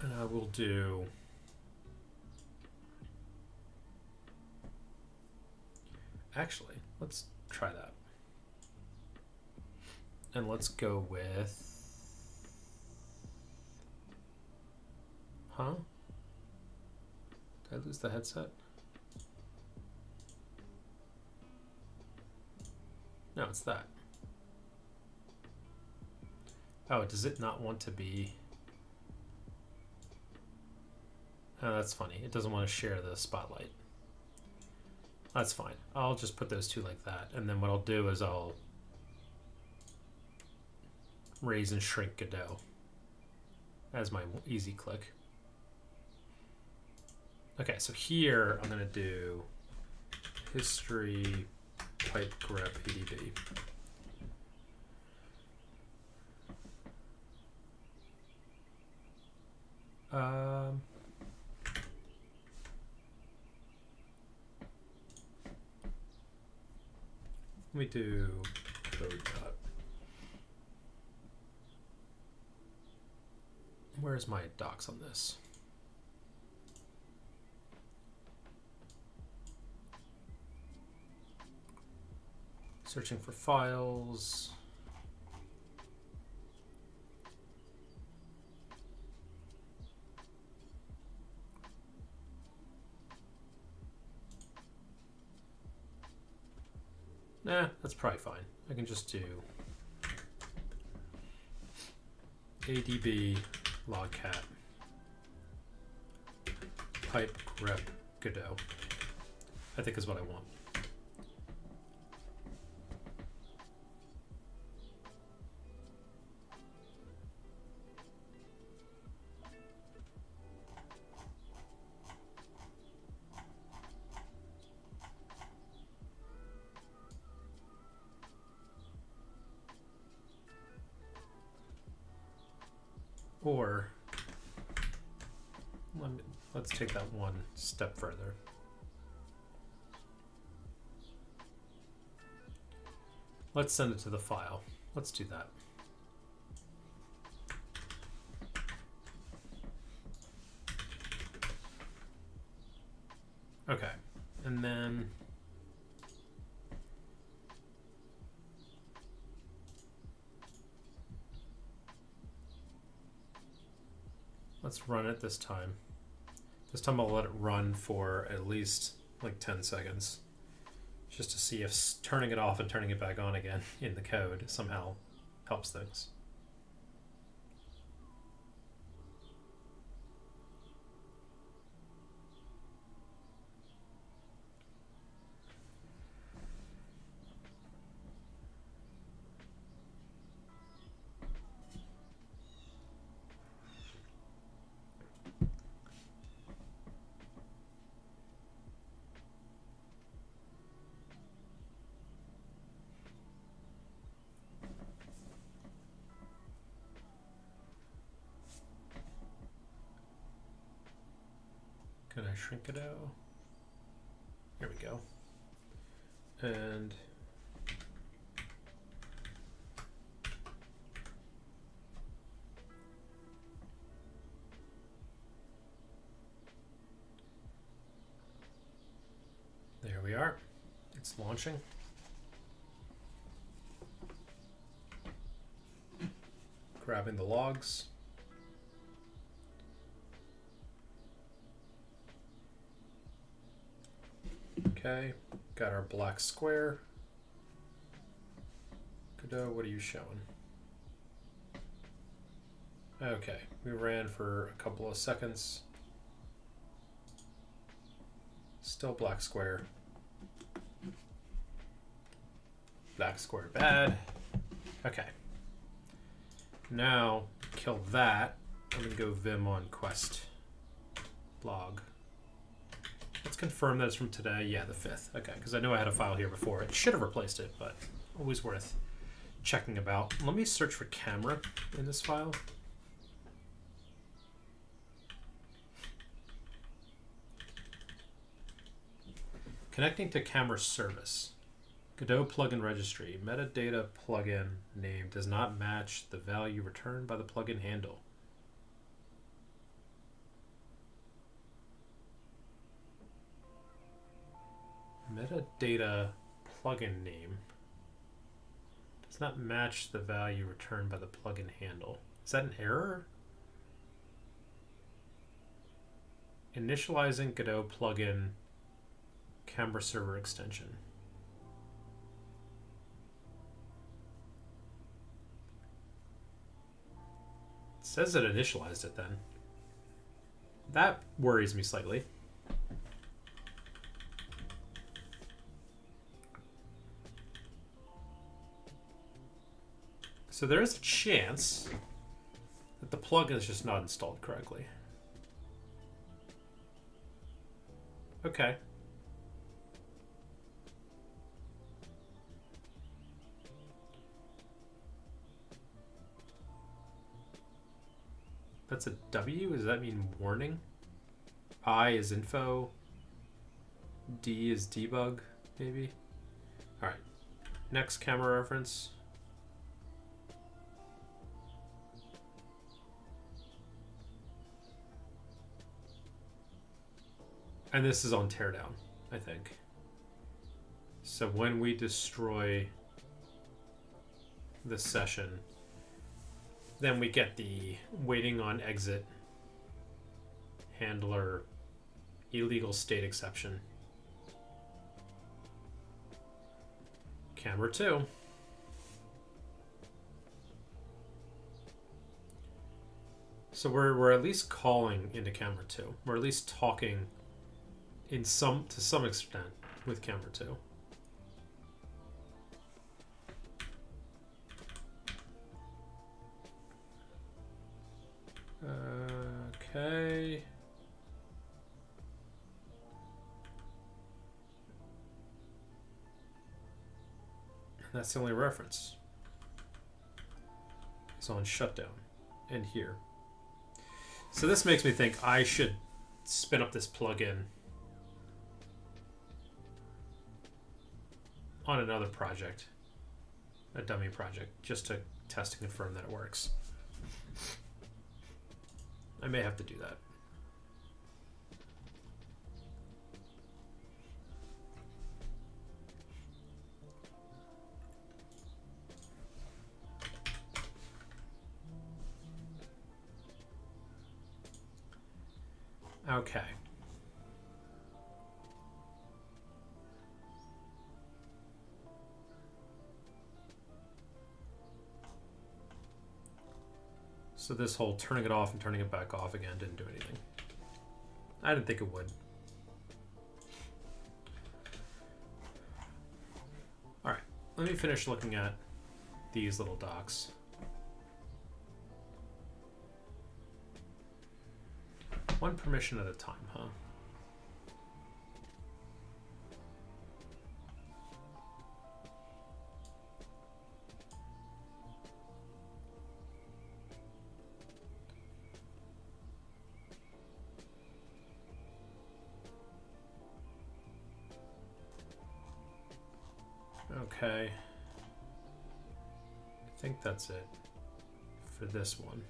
and I will do actually, let's try that. And let's go with, huh? Did I lose the headset? No, it's that. Oh, does it not want to be? Oh, that's funny. It doesn't want to share the spotlight. That's fine. I'll just put those two like that. And then what I'll do is I'll raise and shrink Godot as my easy click. Okay, so here I'm going to do history pipe grep ADB. Let me do code dot. Where's my docs on this? Searching for files. Nah, that's probably fine. I can just do ADB logcat pipe grep Godot, I think is what I want. Or let's take that one step further. Let's send it to the file. Let's do that. Okay, and then let's run it this time. This time I'll let it run for at least like 10 seconds just to see if turning it off and turning it back on again in the code somehow helps things. Can I shrink it out? Here we go. And there we are. It's launching. Grabbing the logs. Okay, got our black square. Godot, what are you showing? Okay, we ran for a couple of seconds. Still black square. Black square bad. Okay. Now, kill that. I'm gonna go vim on quest log. Let's confirm that it's from today. Yeah, the 5th. Okay, because I know I had a file here before. It should have replaced it, but always worth checking about. Let me search for camera in this file. Connecting to camera service. Godot plugin registry. Metadata plugin name does not match the value returned by the plugin handle. Metadata plugin name does not match the value returned by the plugin handle. Is that an error? Initializing Godot plugin camera server extension. It says it initialized it then. That worries me slightly. So there is a chance that the plugin is just not installed correctly. Okay. That's a W? Does that mean warning? I is info. D is debug, maybe? Alright. Next camera reference. And this is on teardown, I think. So when we destroy the session, then we get the waiting on exit handler illegal state exception. Camera 2. So we're at least calling into camera 2. We're at least talking to some extent with camera 2. Okay. That's the only reference. It's on shutdown and here. So this makes me think I should spin up this plugin on another project, a dummy project, just to test and confirm that it works. I may have to do that. Okay. So this whole turning it off and turning it back off again didn't do anything. I didn't think it would. All right, let me finish looking at these little docs. One permission at a time, huh? Okay. I think that's it for this one.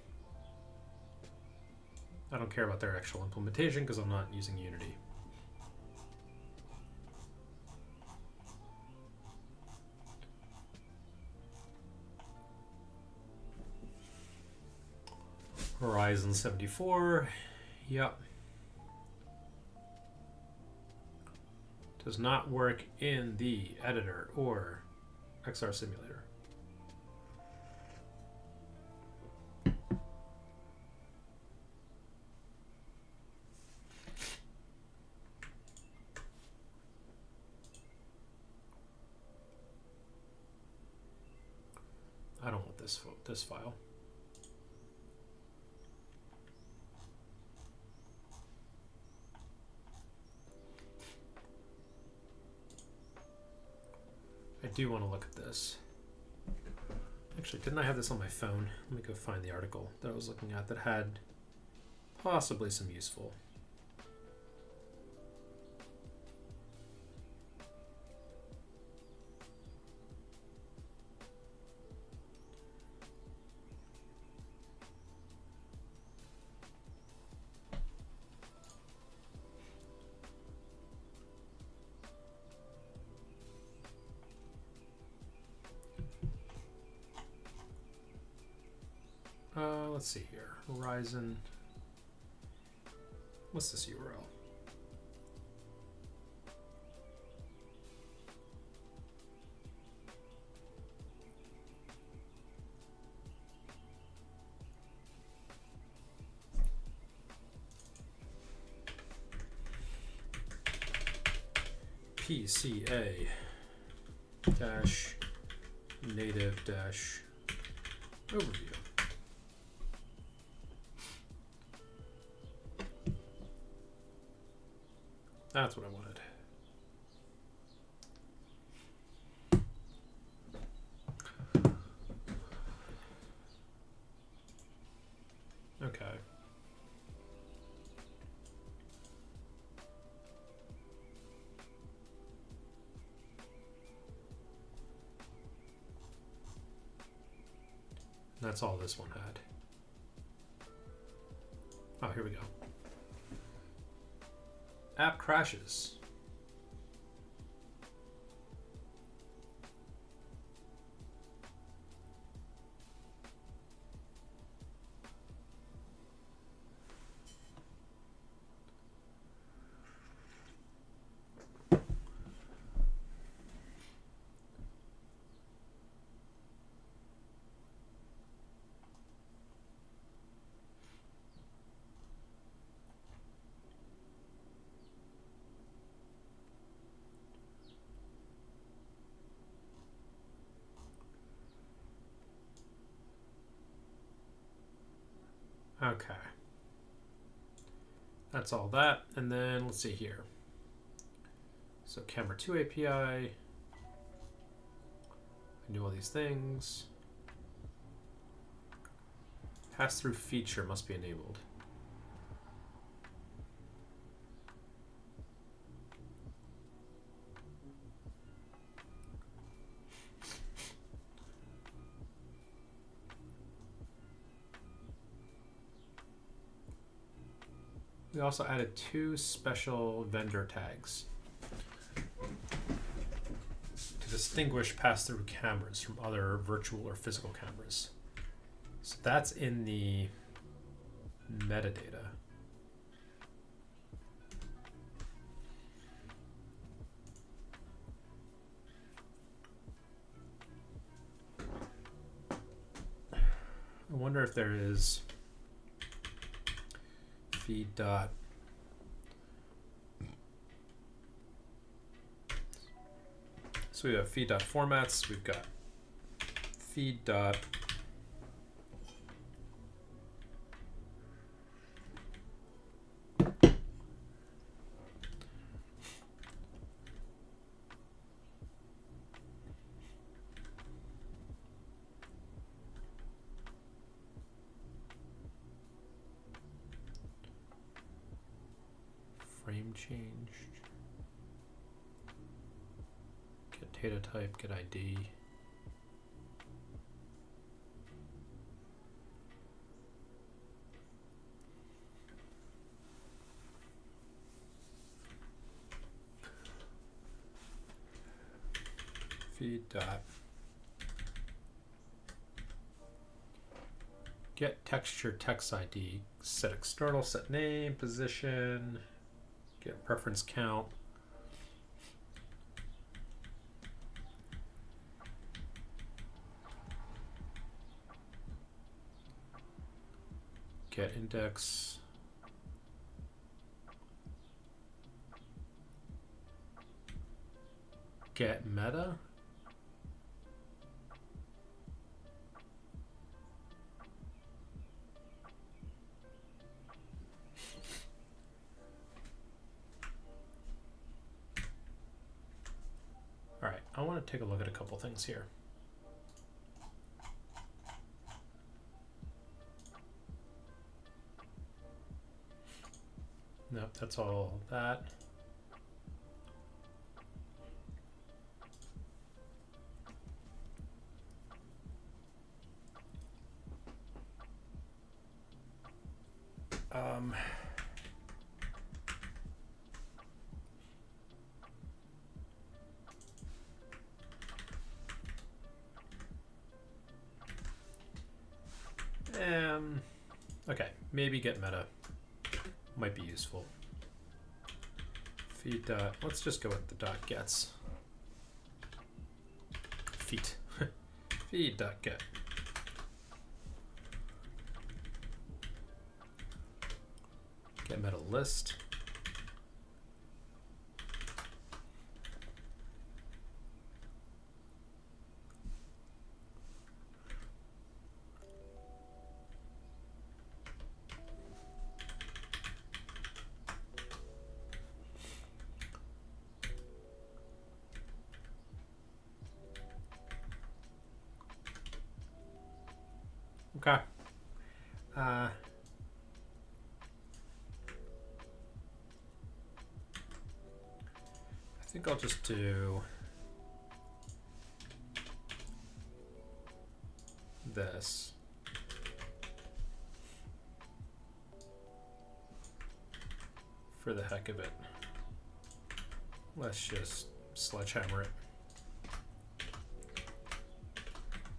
I don't care about their actual implementation because I'm not using Unity. Horizon 74. Yep. Does not work in the editor or XR simulator. I don't want this file. I do want to look at this. Actually, didn't I have this on my phone? Let me go find the article that I was looking at that had possibly some useful. Let's see here. Horizon. What's this URL? PCA dash native dash overview. That's what I wanted. Okay. That's all this one had. Oh, here we go. App crashes. Okay. That's all that. And then let's see here. So Camera 2 API. I do all these things. Pass-through feature must be enabled. We also added 2 special vendor tags to distinguish pass-through cameras from other virtual or physical cameras. So that's in the metadata. I wonder if there is feed dot. So we have feed dot formats. We've got feed dot frame changed. Get data type, get ID. Feed dot get texture text ID, set external, set name, position, get preference count. get index. Get meta. All right, I want to take a look at a couple things here. Nope, that's all that. Okay, maybe get meta might be useful. Feed dot, let's just go with the dot gets. Feet. Feed dot get. Get meta list. Okay. I think I'll just do this. For the heck of it. Let's just sledgehammer it.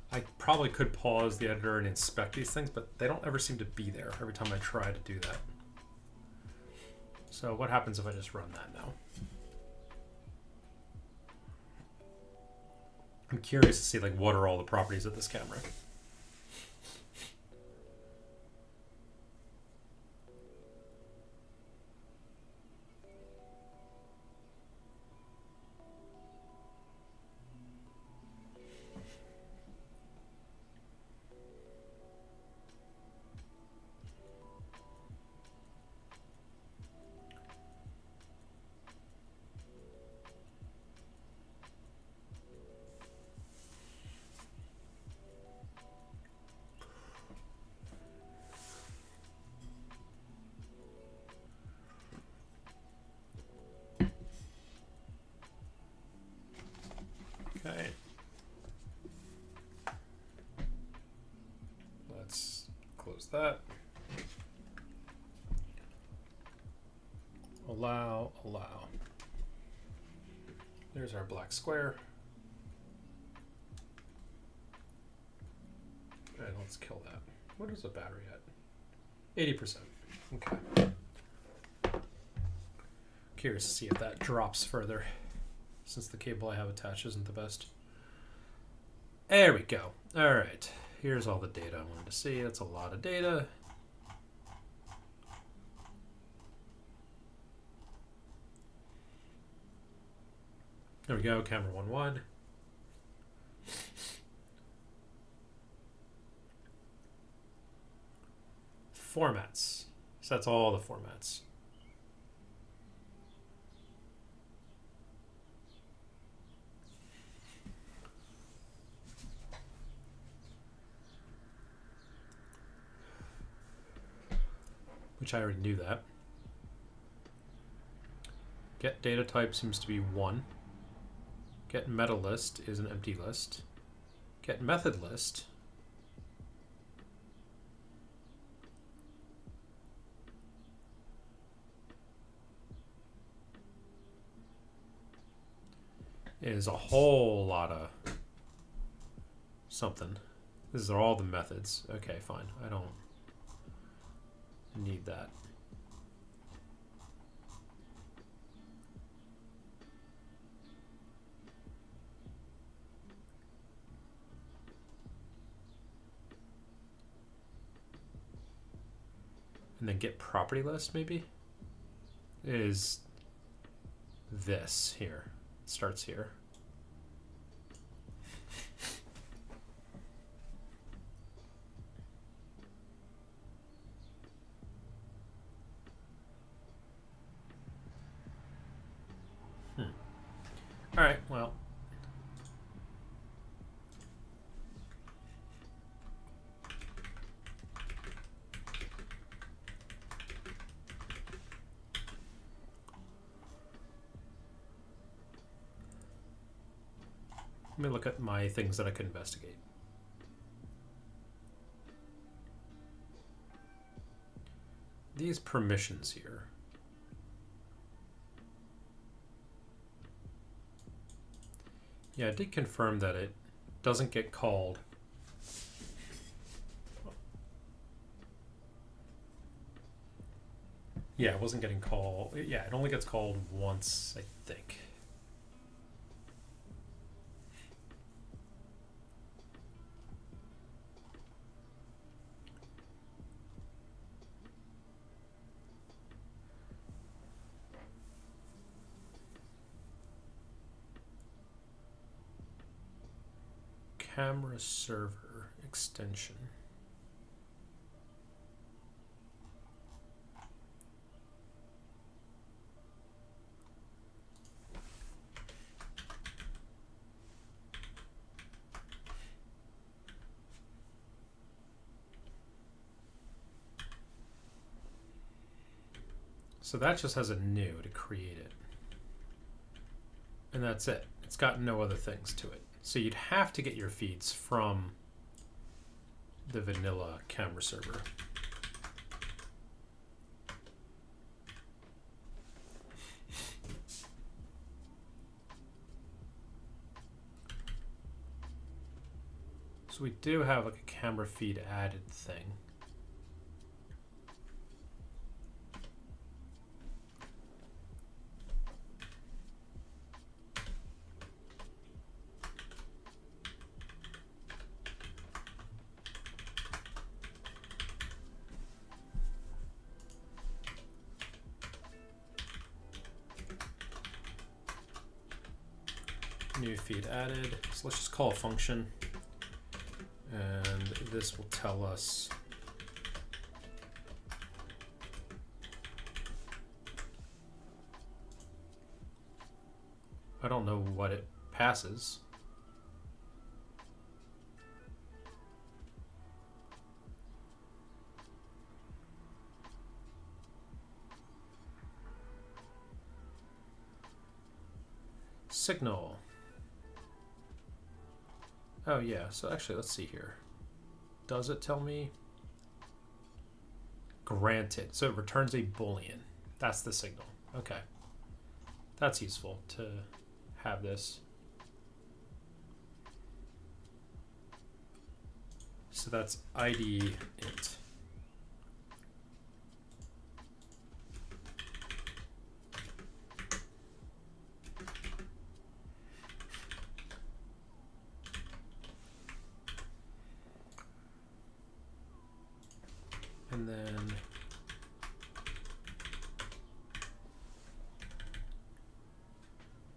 I probably could pause the editor and inspect these things, but they don't ever seem to be there every time I try to do that. So what happens if I just run that now? I'm curious to see like what are all the properties of this camera. Okay. Let's close that. Allow. There's our black square. And let's kill that. What is the battery at? 80%. Okay. Curious to see if that drops further, since the cable I have attached isn't the best. There we go. All right. Here's all the data I wanted to see. That's a lot of data. There we go, camera 1.1. Formats. So that's all the formats. Which I already knew that. Get data type seems to be 1. Get meta list is an empty list. Get method list. Is a whole lot of something. These are all the methods. Okay, fine. I don't need that. and then get property list maybe, is this here. It starts here. All right, well. Let me look at my things that I could investigate. These permissions here. Yeah, I did confirm that it doesn't get called. Yeah, it wasn't getting called. Yeah, it only gets called once, I think. Camera server extension. So that just has a new to create it. And that's it. It's got no other things to it. So you'd have to get your feeds from the vanilla camera server. So we do have like a camera feed added thing. New feed added. So let's just call a function, and this will tell us I don't know what it passes. Signal. Oh yeah, so actually let's see here. Does it tell me? Granted. So it returns a Boolean. That's the signal. Okay. That's useful to have this. So that's ID int. And then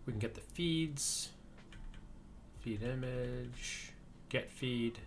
we can get the feeds, feed image, get feed.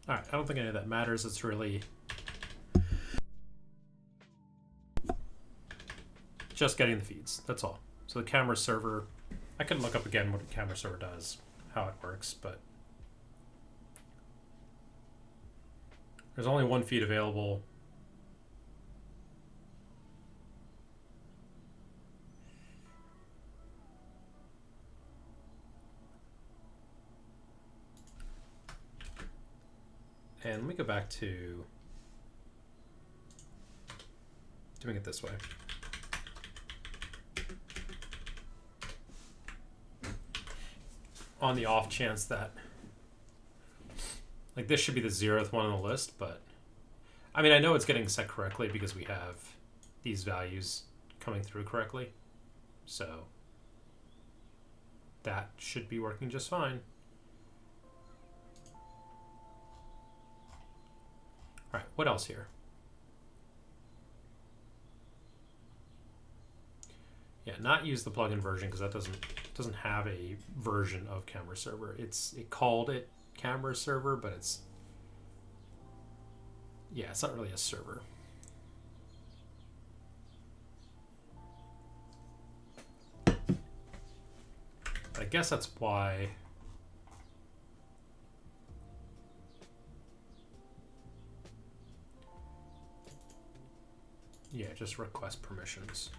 All right, I don't think any of that matters. It's really just getting the feeds. That's all. So the camera server I can look up again what a camera server does, how it works, but there's only one feed available. And let me go back to doing it this way. On the off chance that, like, this should be the 0th one on the list, but I mean, I know it's getting set correctly because we have these values coming through correctly. So that should be working just fine. All right, what else here? Yeah, not use the plugin version because that doesn't have a version of camera server. It called it camera server, but it's not really a server. I guess that's why. Yeah, just request permissions.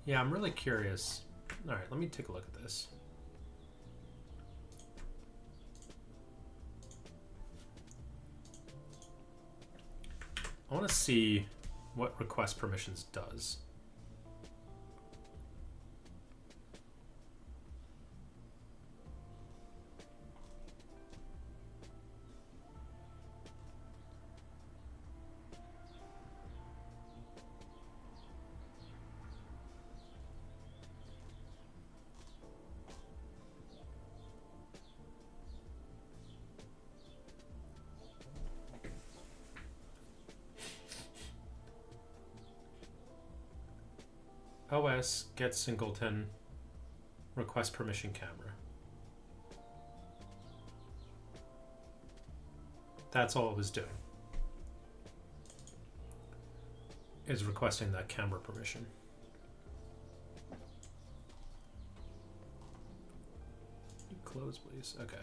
Yeah, I'm really curious. All right, let me take a look at this. I want to see what request permissions does. OS get singleton request permission camera. That's all it was doing, is requesting that camera permission. Close, please. Okay.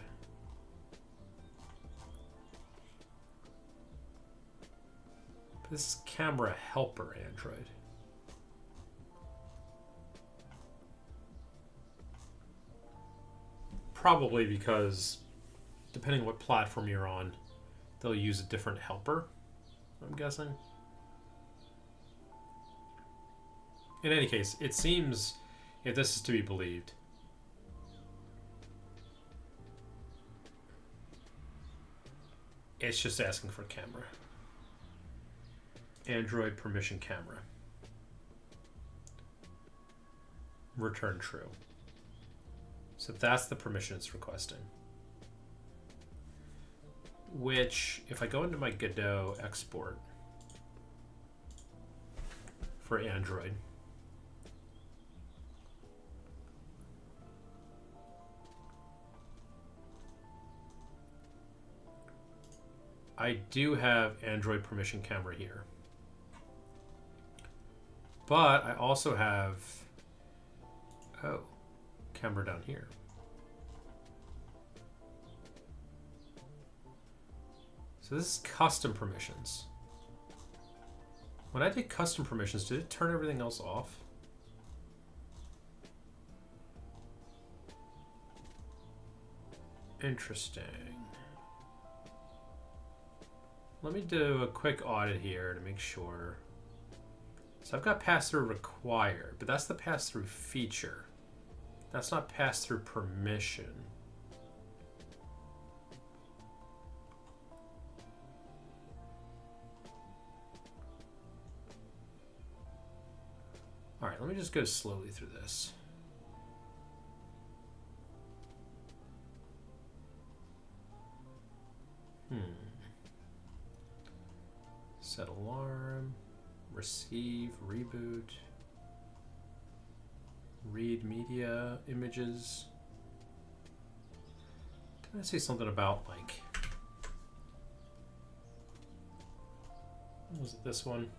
This is camera helper Android. Probably because depending on what platform you're on, they'll use a different helper, I'm guessing. In any case, it seems, if this is to be believed, it's just asking for camera. Android permission camera. Return true. So that's the permission it's requesting. Which, if I go into my Godot export for Android, I do have Android permission camera here. But I also have, camera down here. So this is custom permissions. When I did custom permissions, did it turn everything else off? Interesting. Let me do a quick audit here to make sure. So I've got pass-through required, but that's the pass-through feature. That's not pass-through permission. All right, let me just go slowly through this. Set alarm, receive, reboot, read media images. Did I say something about, like, was it this one?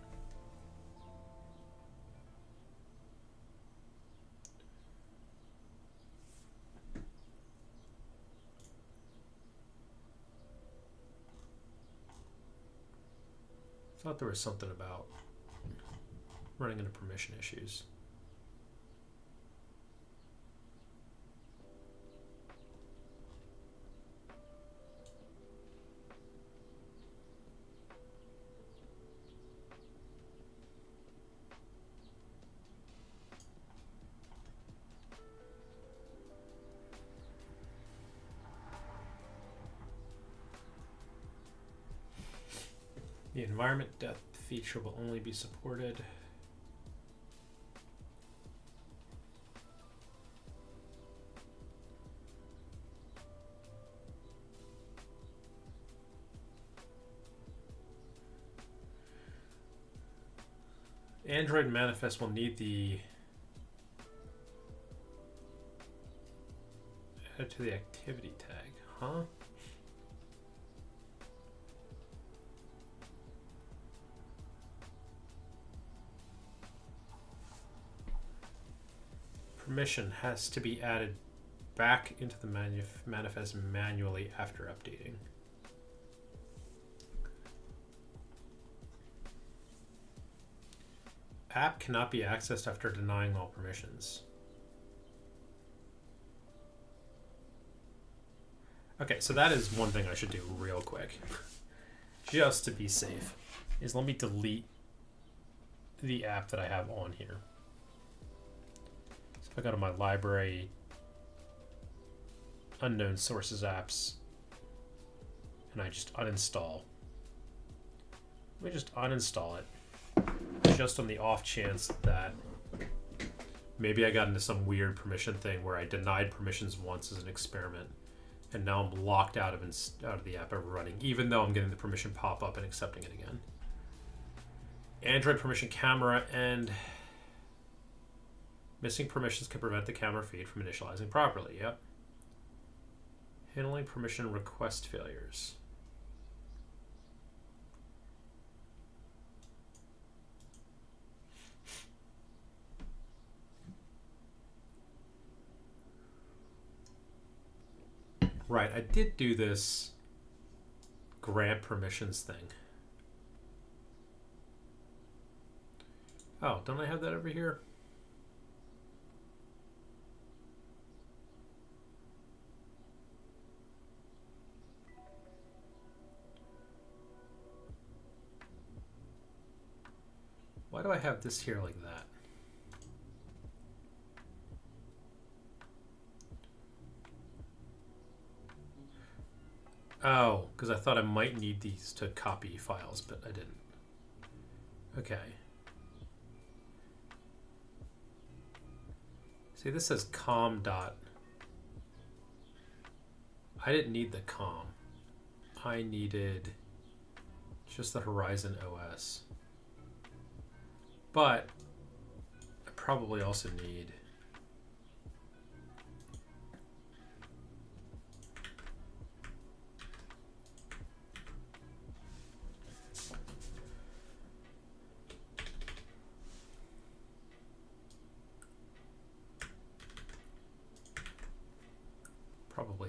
Thought there was something about running into permission issues. The environment depth feature will only be supported. Android manifest will need the add to the activity tag, huh? Permission has to be added back into the manifest manually after updating. App cannot be accessed after denying all permissions. Okay, so that is one thing I should do real quick, just to be safe, is let me delete the app that I have on here. So if I go to my library, unknown sources apps, and I just uninstall. Let me just uninstall it, just on the off chance that maybe I got into some weird permission thing where I denied permissions once as an experiment, and now I'm locked out of the app ever running, even though I'm getting the permission pop up and accepting it again. Android permission camera and missing permissions can prevent the camera feed from initializing properly. Yep. Handling permission request failures. Right, I did do this grant permissions thing. Oh, don't I have that over here? Why do I have this here like that? Oh, because I thought I might need these to copy files, but I didn't. Okay. See, this says com dot. I didn't need the com. I needed just the Horizon OS. But I probably also need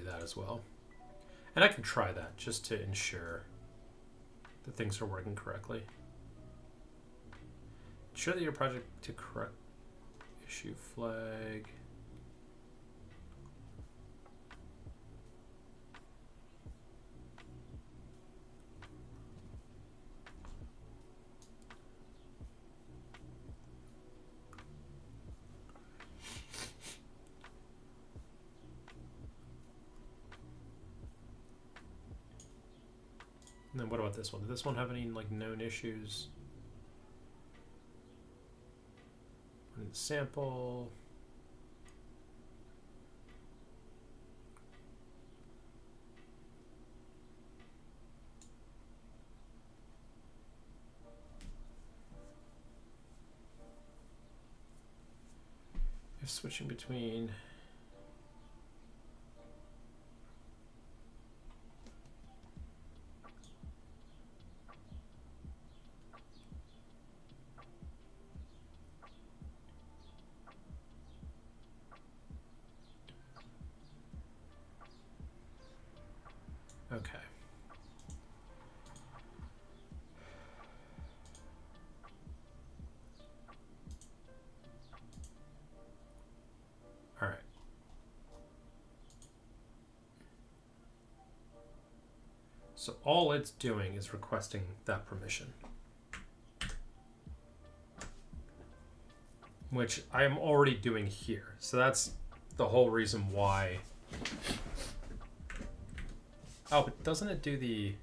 that as well. And I can try that just to ensure that things are working correctly. Ensure that your project to correct issue flag. And then what about this one? Did this one have any like known issues? Sample. If switching between okay. So all it's doing is requesting that permission, which I am already doing here. So that's the whole reason why. Oh, but doesn't it do the...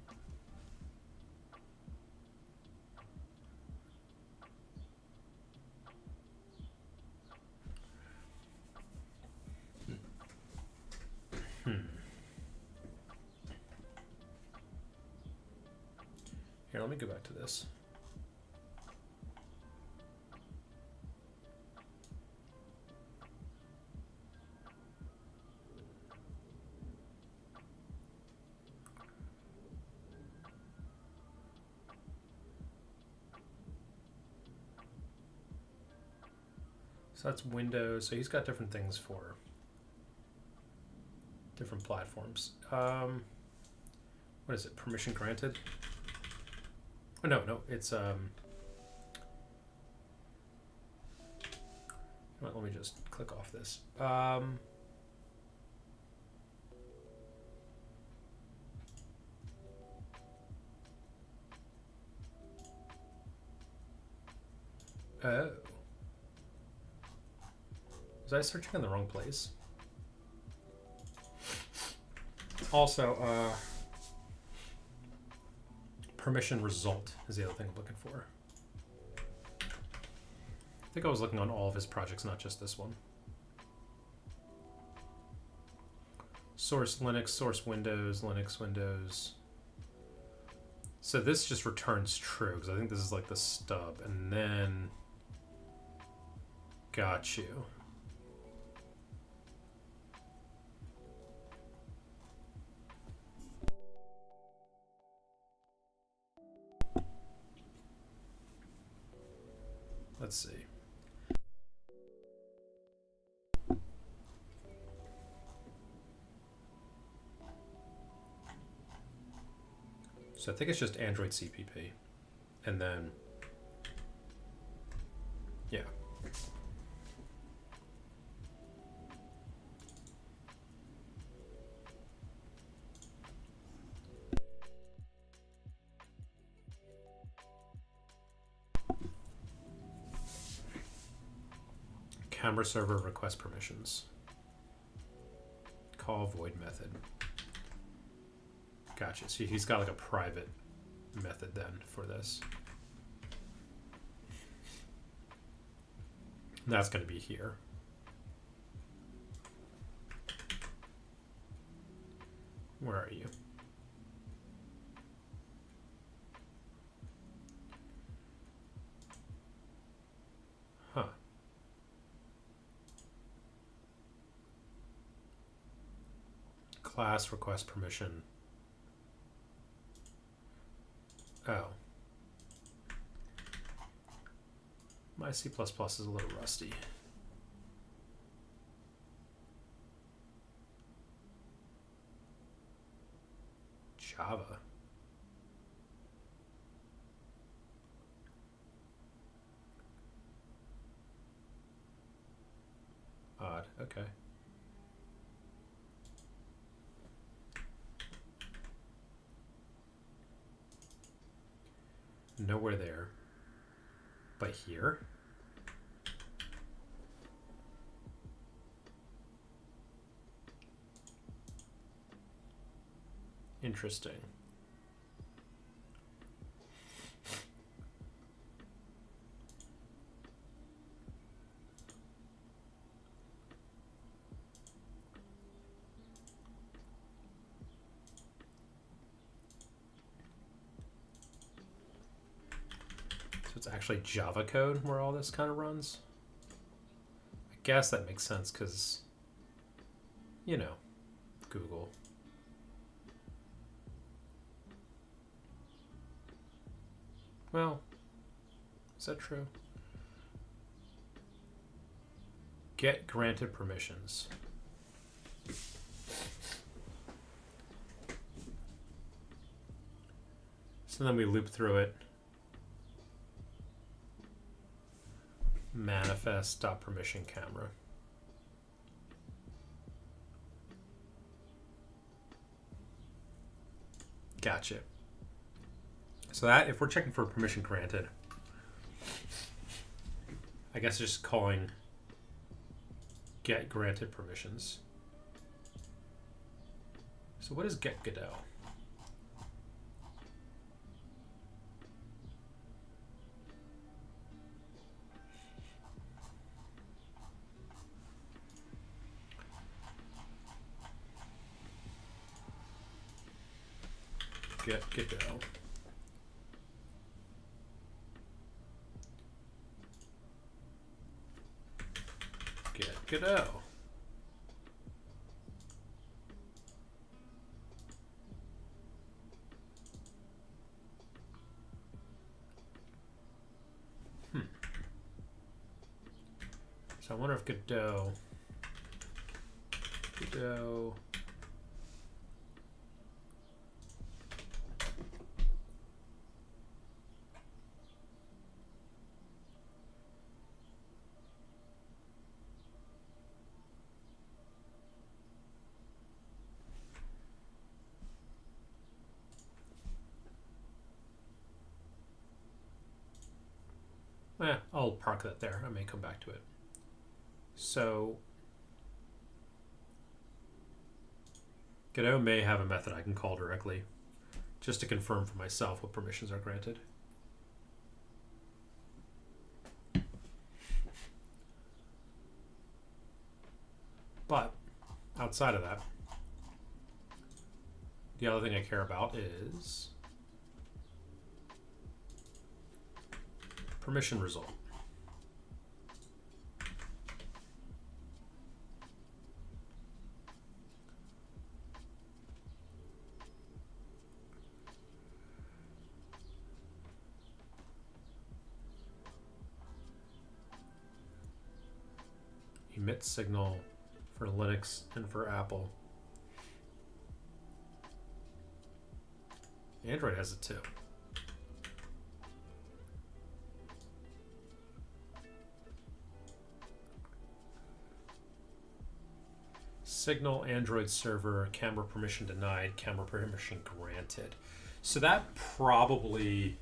Here, let me go back to this. So that's Windows. So he's got different things for different platforms. What is it? Permission granted? Oh, no, it's let me just click off this. Oh, was I searching in the wrong place? Also, permission result is the other thing I'm looking for. I think I was looking on all of his projects, not just this one. Source Linux, source Windows, Linux, Windows. So this just returns true, because I think this is like the stub, and then got you. Let's see. So I think it's just Android CPP. And then, yeah. Camera server request permissions. Call void method. Gotcha. So he's got like a private method then for this. That's going to be here. Where are you? Huh. Class request permission. Oh. My C++ is a little rusty. Java. Odd. Okay. Nowhere there. But here? Interesting. It's actually Java code where all this kind of runs. I guess that makes sense because, you know, Google. Well, is that true? Get granted permissions. So then we loop through it. Manifest.permission camera. Gotcha. So that, if we're checking for permission granted, I guess just calling get granted permissions. So what is get Godot? Get Godot. Get Godot. So I wonder if Godot I'll park that there. I may come back to it. So Godot may have a method I can call directly just to confirm for myself what permissions are granted. But outside of that, the other thing I care about is permission result. Emit signal for Linux and for Apple. Android has it too. Signal Android server, camera permission denied, camera permission granted. So that probably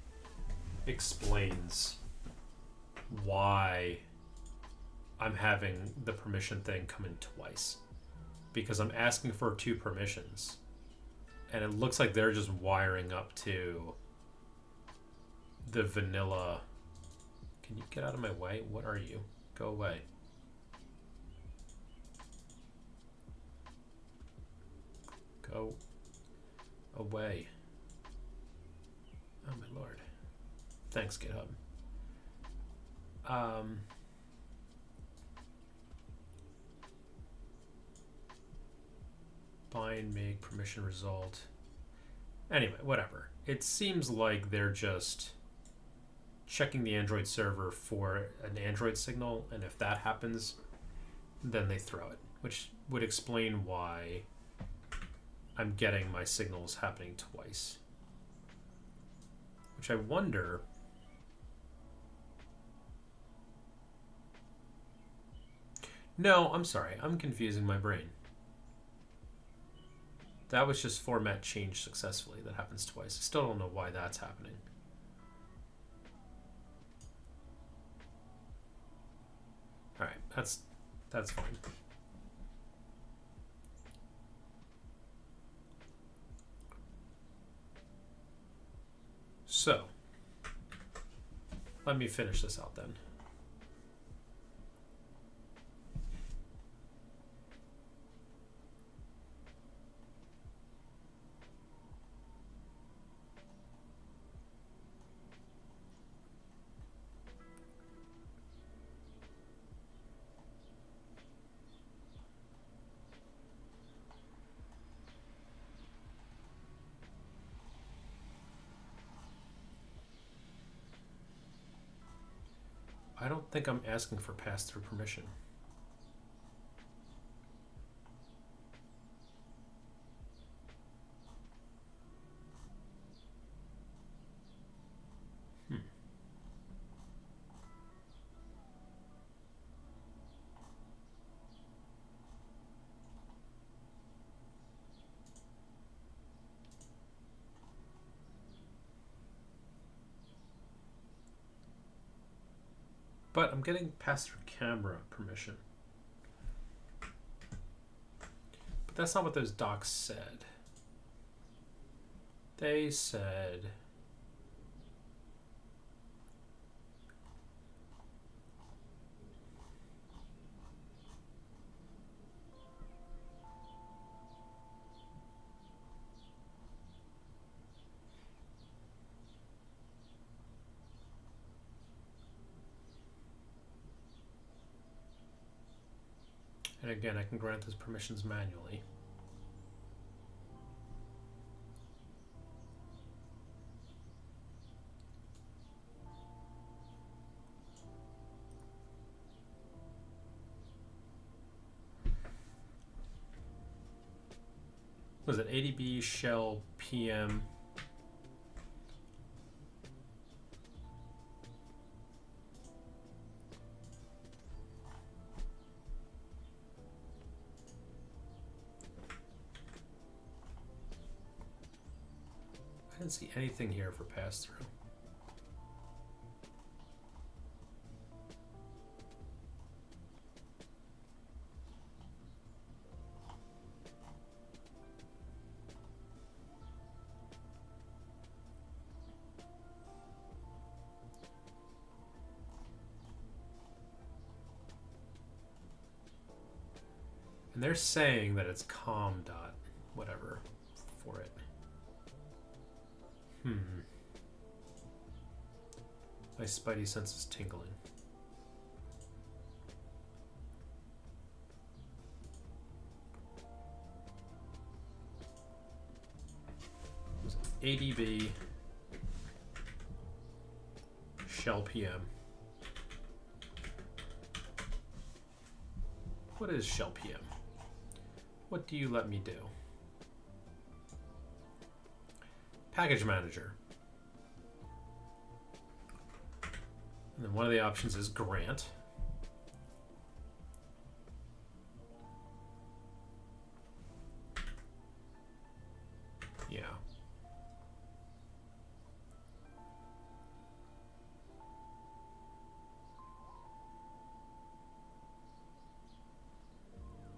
explains why I'm having the permission thing come in twice. Because I'm asking for 2 permissions. And it looks like they're just wiring up to the vanilla. Can you get out of my way? What are you? Go away. Go away. Oh my lord. Thanks, GitHub. Bind, make, permission result. Anyway, whatever. It seems like they're just checking the Android server for an Android signal, and if that happens, then they throw it, which would explain why I'm getting my signals happening twice. Which I wonder... No, I'm sorry. I'm confusing my brain. That was just format changed successfully. That happens twice. I still don't know why that's happening. All right, that's fine. So, let me finish this out then. I don't think I'm asking for pass-through permission. But I'm getting pass-through camera permission. But that's not what those docs said. They said... And again, I can grant those permissions manually. Was it ADB shell PM? I didn't see anything here for pass-through. And they're saying that it's com dot whatever for it. My spidey sense is tingling. ADB shell PM. What is shell PM? What do you let me do? Package manager. And then one of the options is grant. Yeah.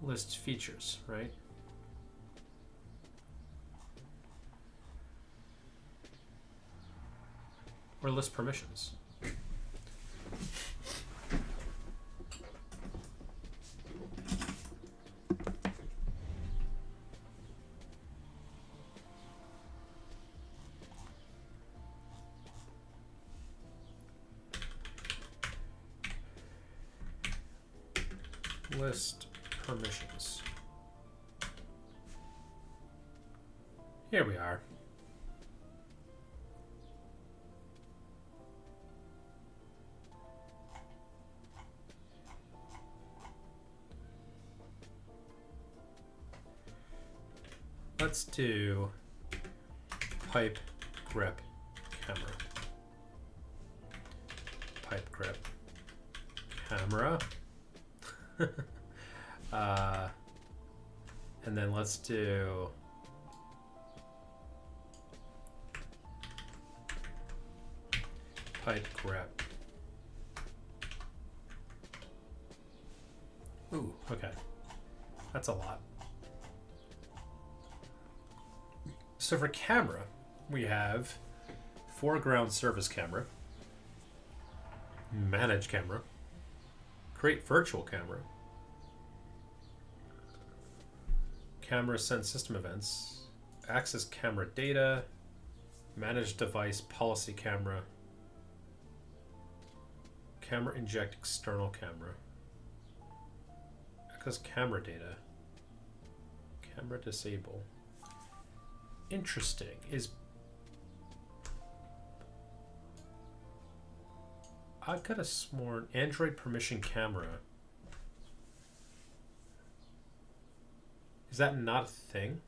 List features, right? Or list permissions. List permissions. Here we are. Let's do pipe grip camera. Pipe grip camera. And then let's do pipe grip. Ooh, okay. That's a lot. So for camera, we have foreground service camera, manage camera, create virtual camera, camera send system events, access camera data, manage device policy camera, camera inject external camera, access camera data, camera disable. Interesting. I could have sworn Android permission camera. Is that not a thing?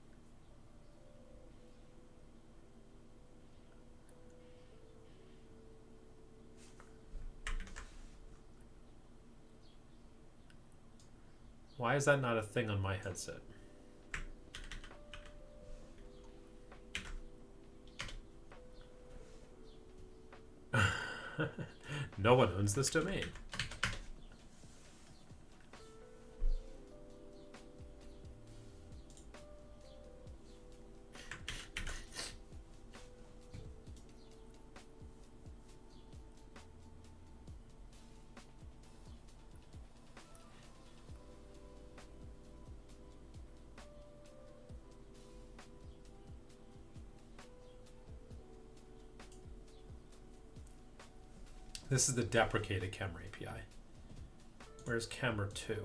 Why is that not a thing on my headset? No one owns this domain. This is the deprecated camera API. Where's camera 2?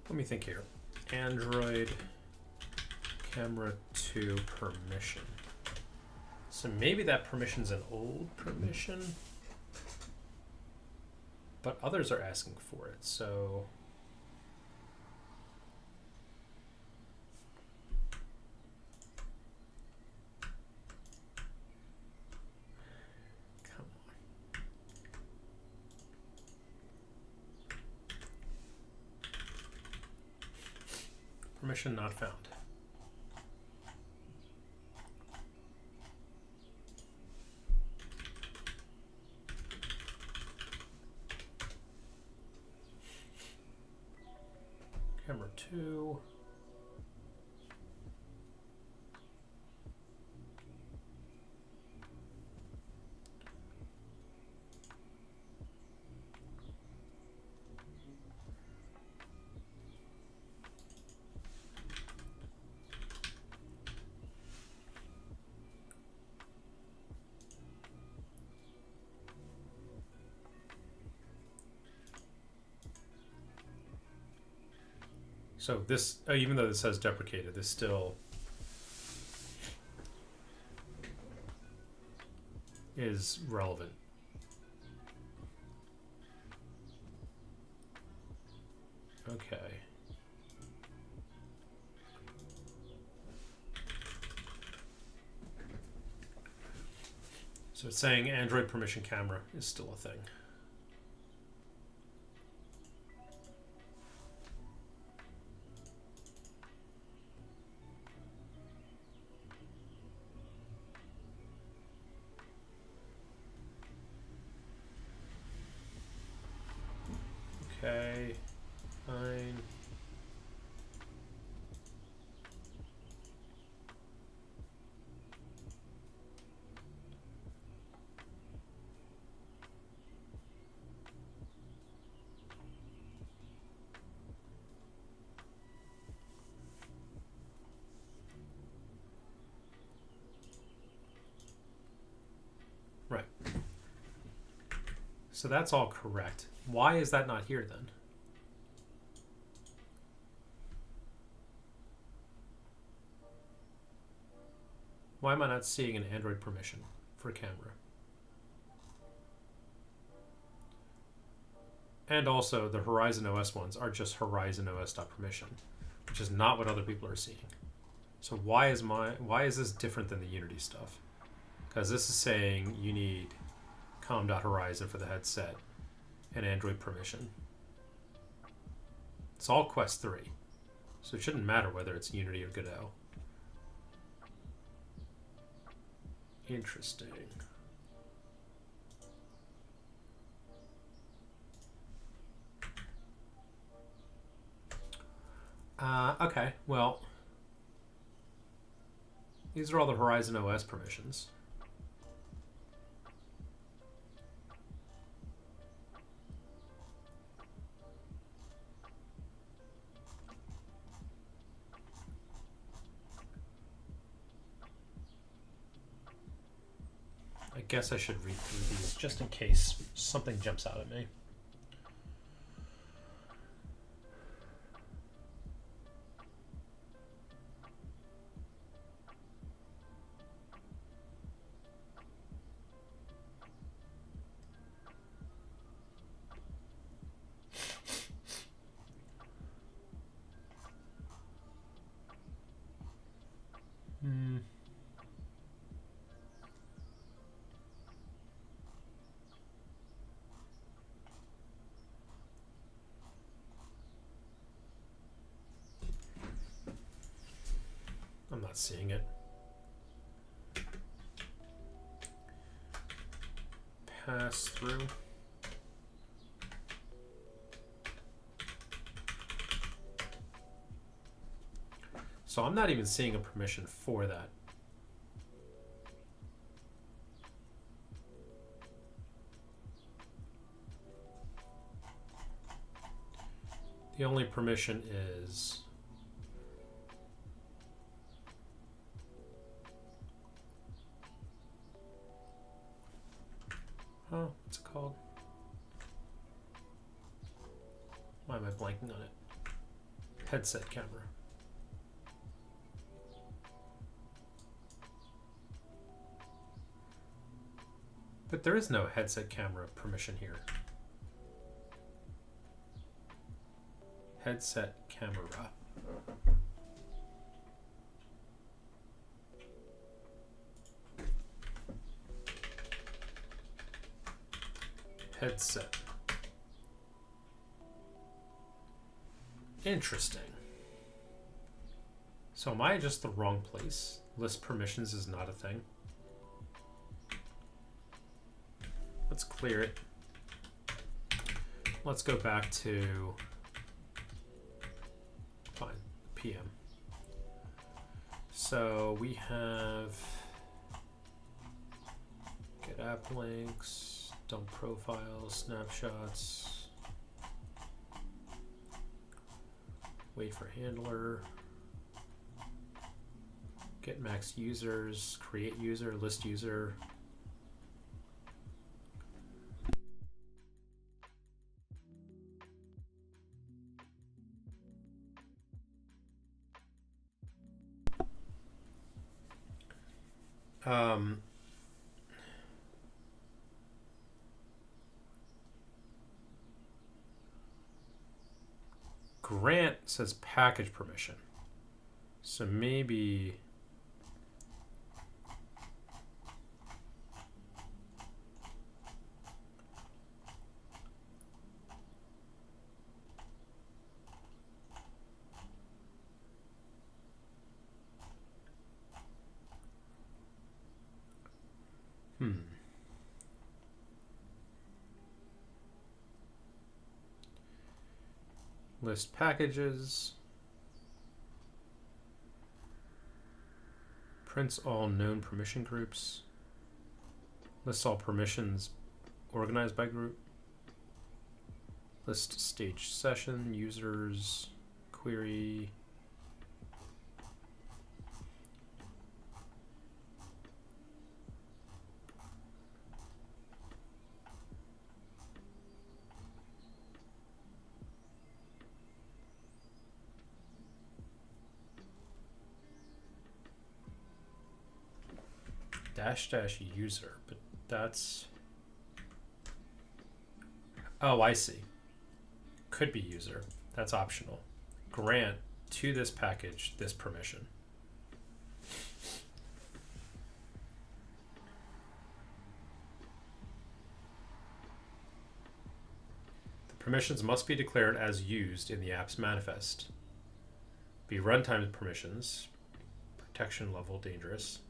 Let me think here. Android camera 2 permission. So maybe that permission's an old permission, but others are asking for it, so come on. Permission not found. Camera 2. So this, even though this says deprecated, this still is relevant. Okay. So it's saying Android permission camera is still a thing. Okay, fine. Right. So that's all correct. Why is that not here then? Why am I not seeing an Android permission for camera? And also the Horizon OS ones are just Horizon OS.permission, which is not what other people are seeing. So why is this different than the Unity stuff? Because this is saying you need com.horizon for the headset and Android permission. It's all Quest 3. So it shouldn't matter whether it's Unity or Godot. Interesting. Okay, well, these are all the Horizon OS permissions. I guess I should read through these just in case something jumps out at me. not seeing it. Pass through. So I'm not even seeing a permission for that. The only permission is what's it called? Why am I blanking on it? Headset camera. But there is no headset camera permission here. Headset camera. Headset. Interesting. So am I just the wrong place? List permissions is not a thing. Let's clear it. Let's go back to PM. So we have get app links, dump profiles, snapshots, wait for handler, get max users, create user, list user. Grant says package permission. So maybe list packages, prints all known permission groups, lists all permissions organized by group, list stage session, users, query, -- user, but that's, oh, I see. Could be user. That's optional. Grant to this package this permission. The permissions must be declared as used in the app's manifest. Be runtime permissions, protection level dangerous,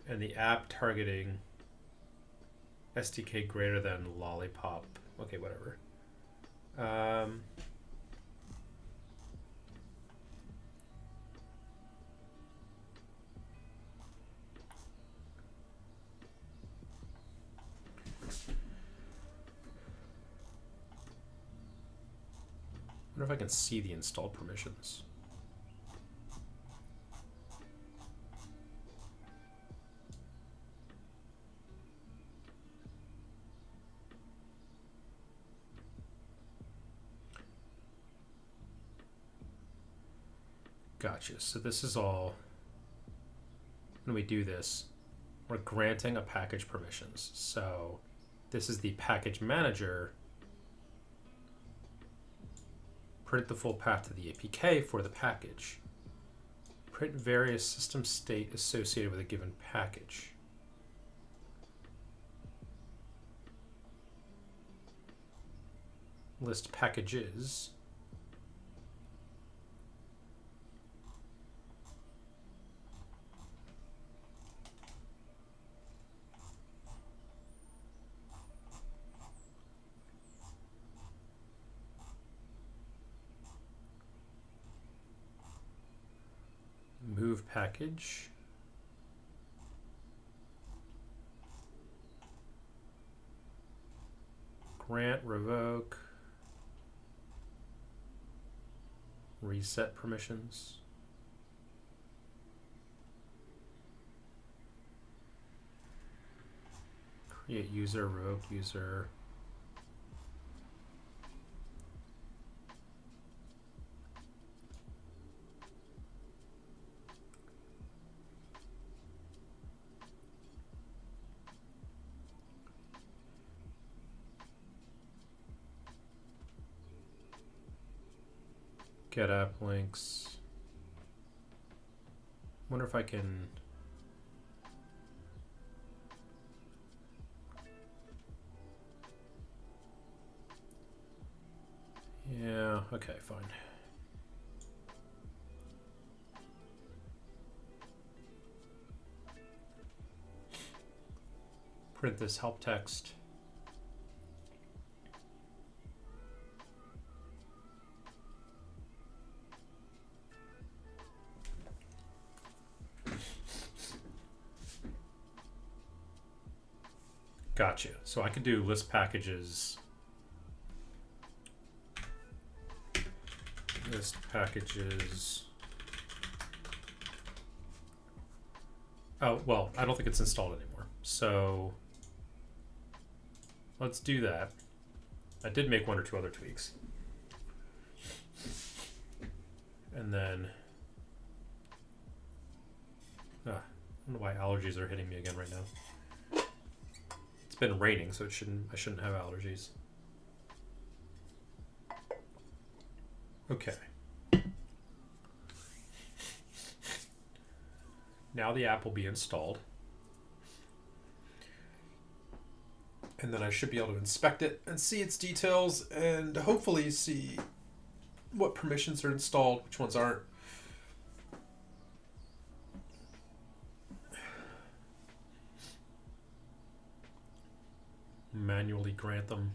and the app targeting SDK greater than lollipop. Okay, whatever. I wonder if I can see the installed permissions. Gotcha. So this is all, when we do this, we're granting a package permissions. So this is the package manager. Print the full path to the APK for the package. Print various system state associated with a given package. List packages. package. Grant, revoke, reset permissions. Create user, revoke user. Get app links. Wonder if I can. Yeah, okay, fine. Print this help text. Gotcha. So I could do list packages. List packages. Oh, well, I don't think it's installed anymore. So let's do that. I did make one or two other tweaks. And then, I don't know why allergies are hitting me again right now. It's been raining, so I shouldn't have allergies. Okay. Now the app will be installed. And then I should be able to inspect it and see its details and hopefully see what permissions are installed, which ones aren't. Manually grant them.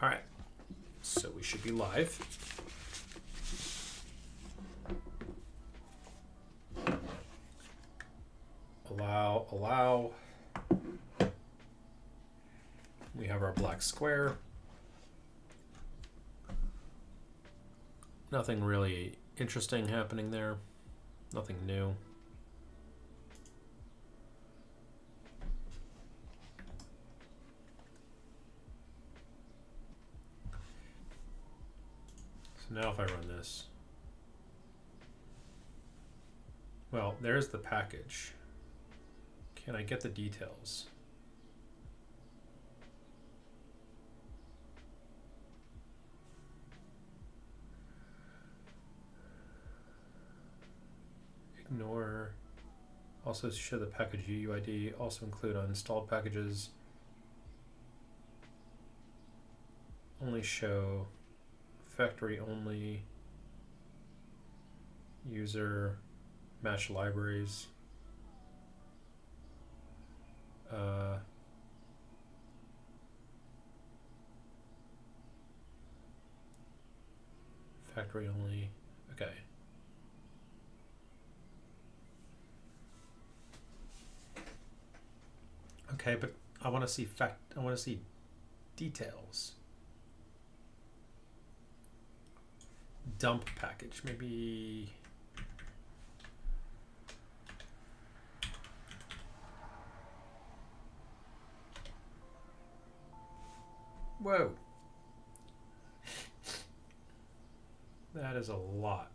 All right, so we should be live. Allow. We have our black square. Nothing really interesting happening there. Nothing new. So now if I run this, well, there's the package. Can I get the details? Ignore. Also show the package UUID. Also include uninstalled packages. Only show factory only. User match libraries. Factory only. Okay. Okay, but I want to see details. Dump package, maybe. Whoa. That is a lot.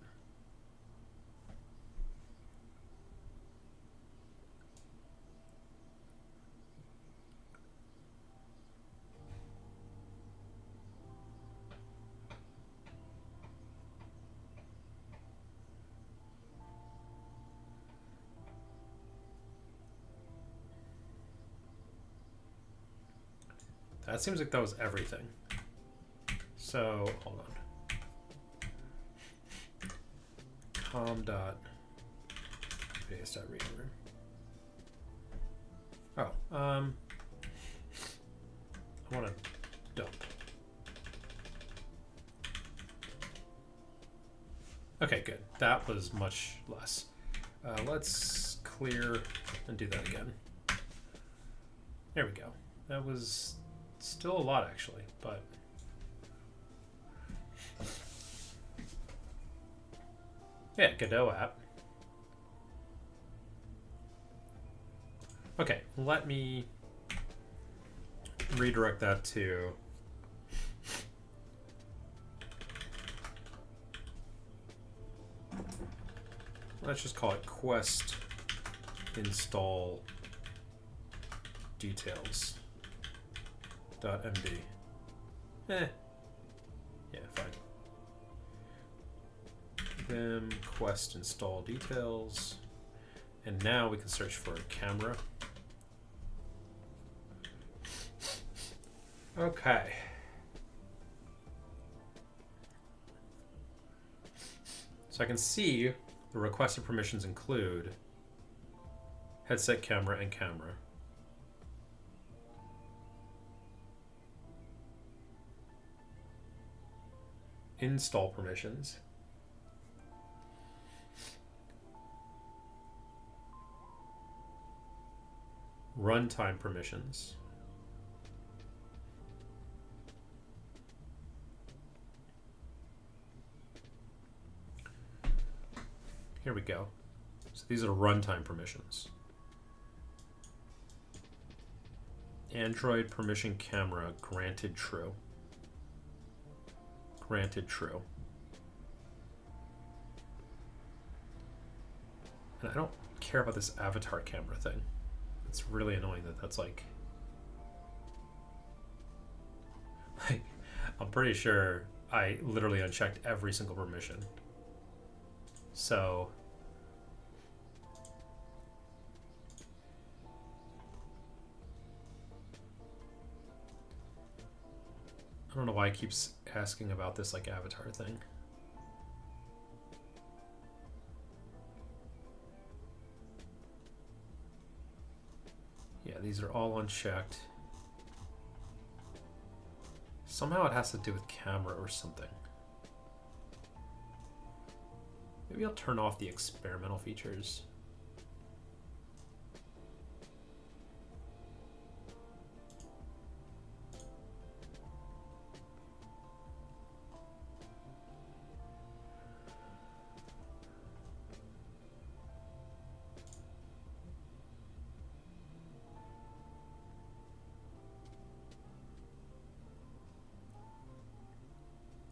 That seems like that was everything. So, hold on. com.base.reader. Oh, I want to dump. Okay, good. That was much less. Let's clear and do that again. There we go. That was still a lot actually, but yeah, Godot app. Okay, let me redirect that to let's just call it quest install details .md. Yeah, fine. Then quest install details, and now we can search for camera. Okay. So I can see the requested permissions include headset, camera, and camera. Install permissions. Runtime permissions. Here we go. So these are runtime permissions. Android permission camera granted true. Granted true. And I don't care about this avatar camera thing. It's really annoying that that's like I'm pretty sure I literally unchecked every single permission. So I don't know why it keeps asking about this like avatar thing. Yeah, these are all unchecked. Somehow it has to do with camera or something. Maybe I'll turn off the experimental features.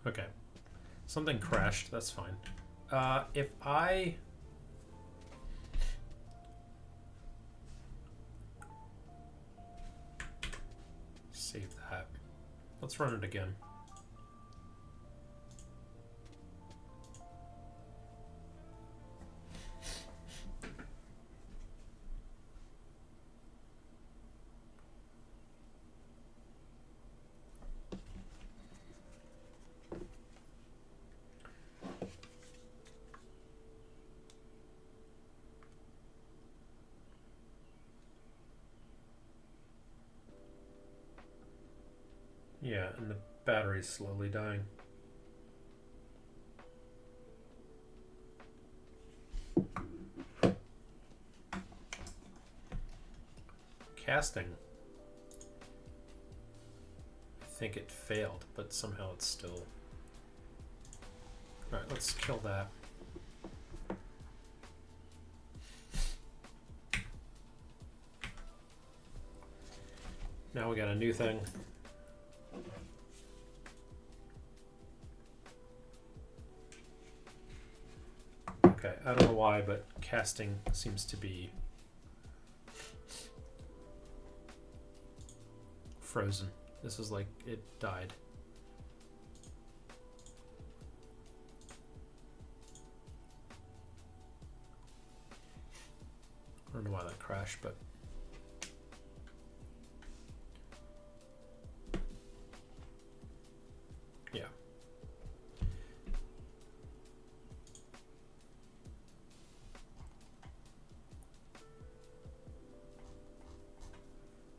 Okay, something crashed, that's fine. If I save that, let's run it again. Yeah, and the battery's slowly dying. Casting. I think it failed, but somehow it's still... Alright, let's kill that. Now we got a new thing. Okay, I don't know why, but casting seems to be frozen. This is like it died. I don't know why that crashed, but yeah.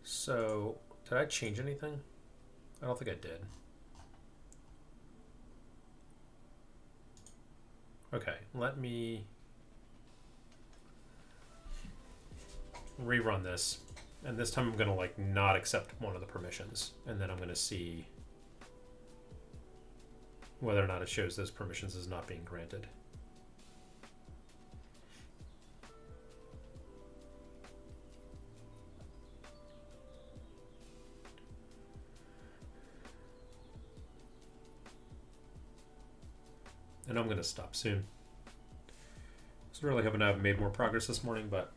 So, did I change anything? I don't think I did. Okay, let me rerun this, and this time I'm gonna like not accept one of the permissions, and then I'm gonna see whether or not it shows those permissions as not being granted. And I'm gonna stop soon. I was really hoping to have made more progress this morning, but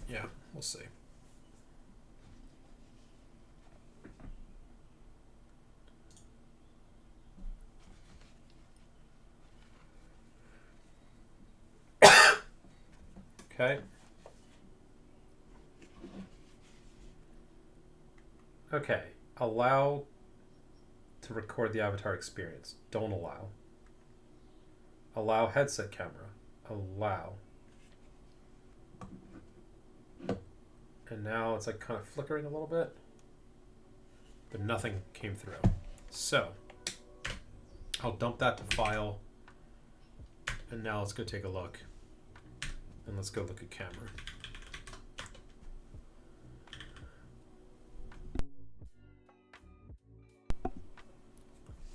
yeah, we'll see. Okay. Okay. Allow to record the avatar experience. Don't allow. Allow headset camera. Allow. And now it's like kind of flickering a little bit, but nothing came through. So I'll dump that to file, and now let's go take a look, and let's go look at camera.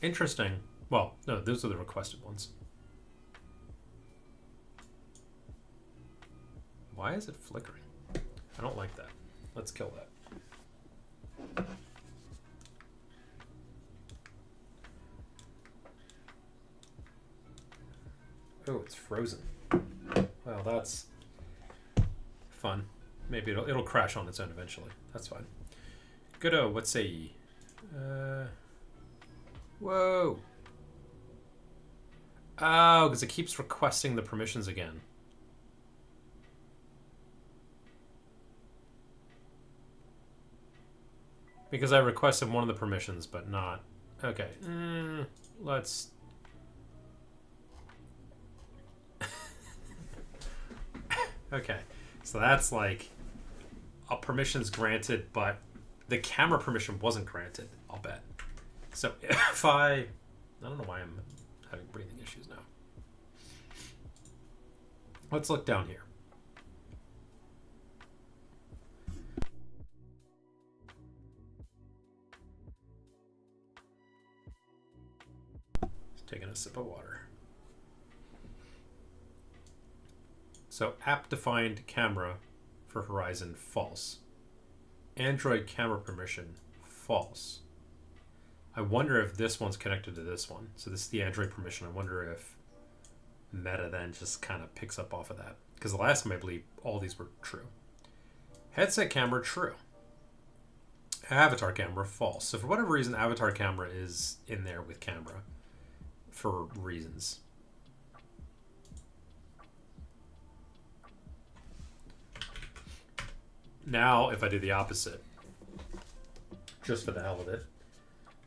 Interesting. Well, no, those are the requested ones. Why is it flickering? I don't like that. Let's kill that. Oh, it's frozen. Well, that's fun. Maybe it'll crash on its own eventually. That's fine. Godot, what say ye? Whoa. Oh, because it keeps requesting the permissions again. Because I requested one of the permissions, but not. Okay. Let's. Okay. So that's like a permission's granted, but the camera permission wasn't granted, I'll bet. So if I don't know why I'm having breathing issues now. Let's look down here. Just taking a sip of water. So app defined camera for Horizon, false. Android camera permission, false. I wonder if this one's connected to this one. So this is the Android permission. I wonder if Meta then just kind of picks up off of that. Because the last time I believe all these were true. Headset camera, true. Avatar camera, false. So for whatever reason, avatar camera is in there with camera for reasons. Now, if I do the opposite, just for the hell of it.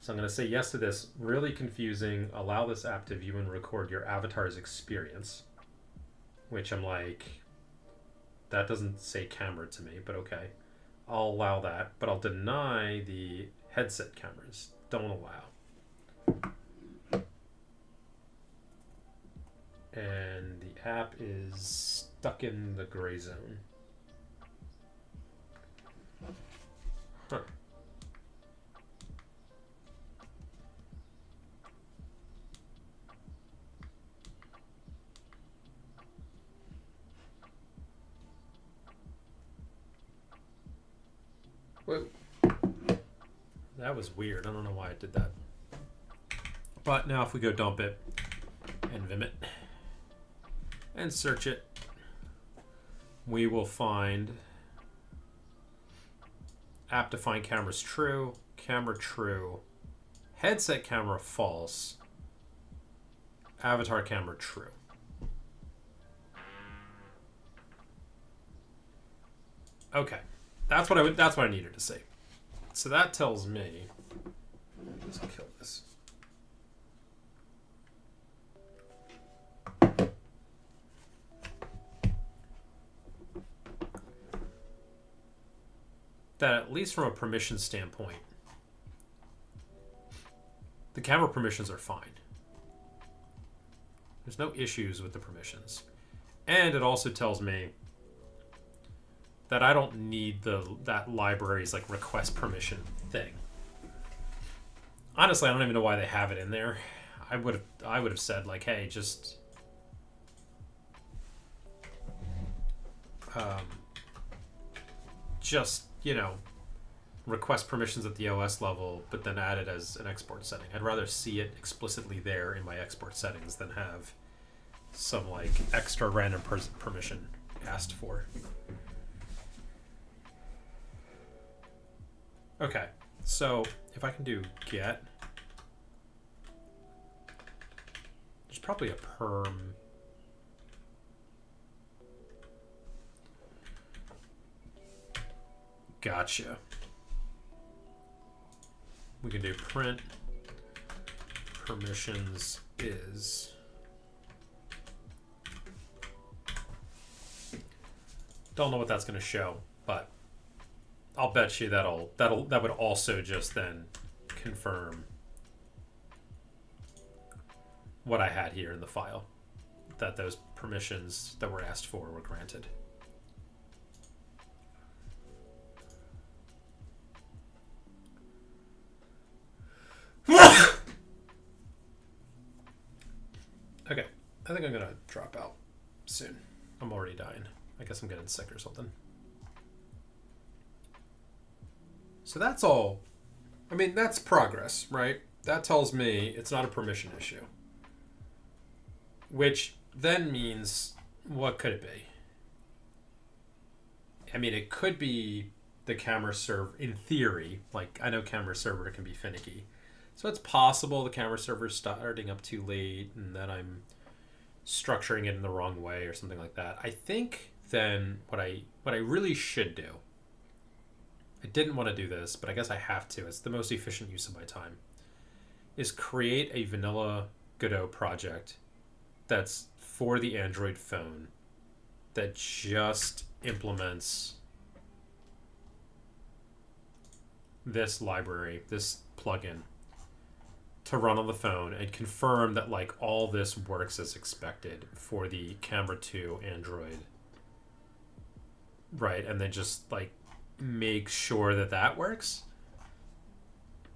So I'm going to say yes to this. Really confusing. Allow this app to view and record your avatar's experience. Which I'm like, that doesn't say camera to me, but okay. I'll allow that, but I'll deny the headset cameras. Don't allow. And the app is stuck in the gray zone. Huh. Whoa. That was weird. I don't know why it did that. But now if we go dump it and vim it and search it, we will find app defined cameras true, camera true, headset camera false, avatar camera true. Okay. That's what I needed to see. So that tells me, let's kill this. That at least from a permission standpoint, the camera permissions are fine. There's no issues with the permissions. And it also tells me that I don't need that library's like request permission thing. Honestly, I don't even know why they have it in there. I would have said like, hey, just you know, request permissions at the OS level, but then add it as an export setting. I'd rather see it explicitly there in my export settings than have some like extra random permission asked for. Okay, so if I can do get, there's probably a perm. Gotcha. We can do print permissions is. Don't know what that's going to show, but I'll bet you that would also just then confirm what I had here in the file, that those permissions that were asked for were granted. Okay, I think I'm gonna drop out soon. I'm already dying. I guess I'm getting sick or something. So that's all. I mean, that's progress, right? That tells me it's not a permission issue. Which then means, what could it be? I mean, it could be the camera server, in theory. Like, I know camera server can be finicky. So it's possible the camera server's starting up too late and that I'm structuring it in the wrong way or something like that. I think then what I really should do, I didn't want to do this, but I guess I have to. It's the most efficient use of my time, is create a vanilla Godot project that's for the Android phone that just implements this library, this plugin, to run on the phone and confirm that like all this works as expected for the Camera 2 Android, right? And then just like make sure that that works.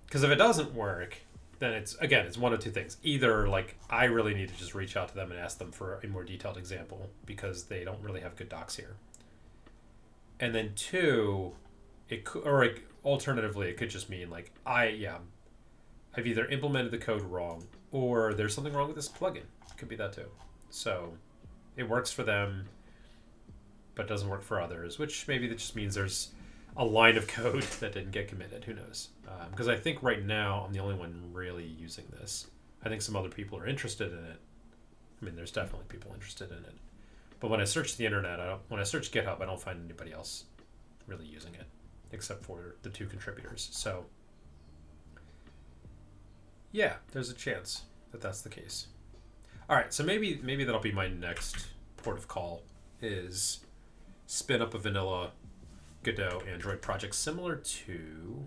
Because if it doesn't work, then it's one of two things. Either like I really need to just reach out to them and ask them for a more detailed example because they don't really have good docs here. And then two, alternatively, it could just mean like I've either implemented the code wrong or there's something wrong with this plugin. It could be that too. So it works for them, but doesn't work for others, which maybe that just means there's a line of code that didn't get committed. Who knows? Because I think right now I'm the only one really using this. I think some other people are interested in it. I mean, there's definitely people interested in it. But when I search the internet, when I search GitHub, I don't find anybody else really using it, except for the two contributors. So yeah, there's a chance that that's the case. All right, so maybe that'll be my next port of call, is spin up a vanilla Godot Android project similar to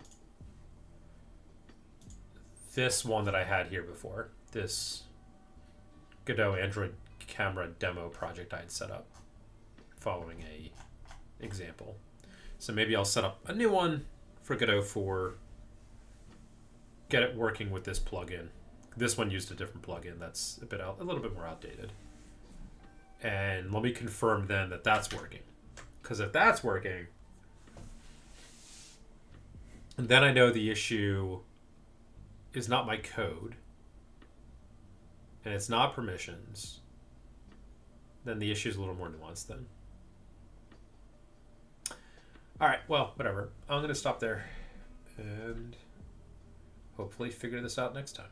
this one that I had here before, this Godot Android camera demo project I had set up following a example. So maybe I'll set up a new one for Godot 4, get it working with this plugin. This one used a different plugin that's a little bit more outdated. And let me confirm then that that's working. Because if that's working, then I know the issue is not my code and it's not permissions. Then the issue is a little more nuanced then. All right, well, whatever. I'm going to stop there and hopefully figure this out next time.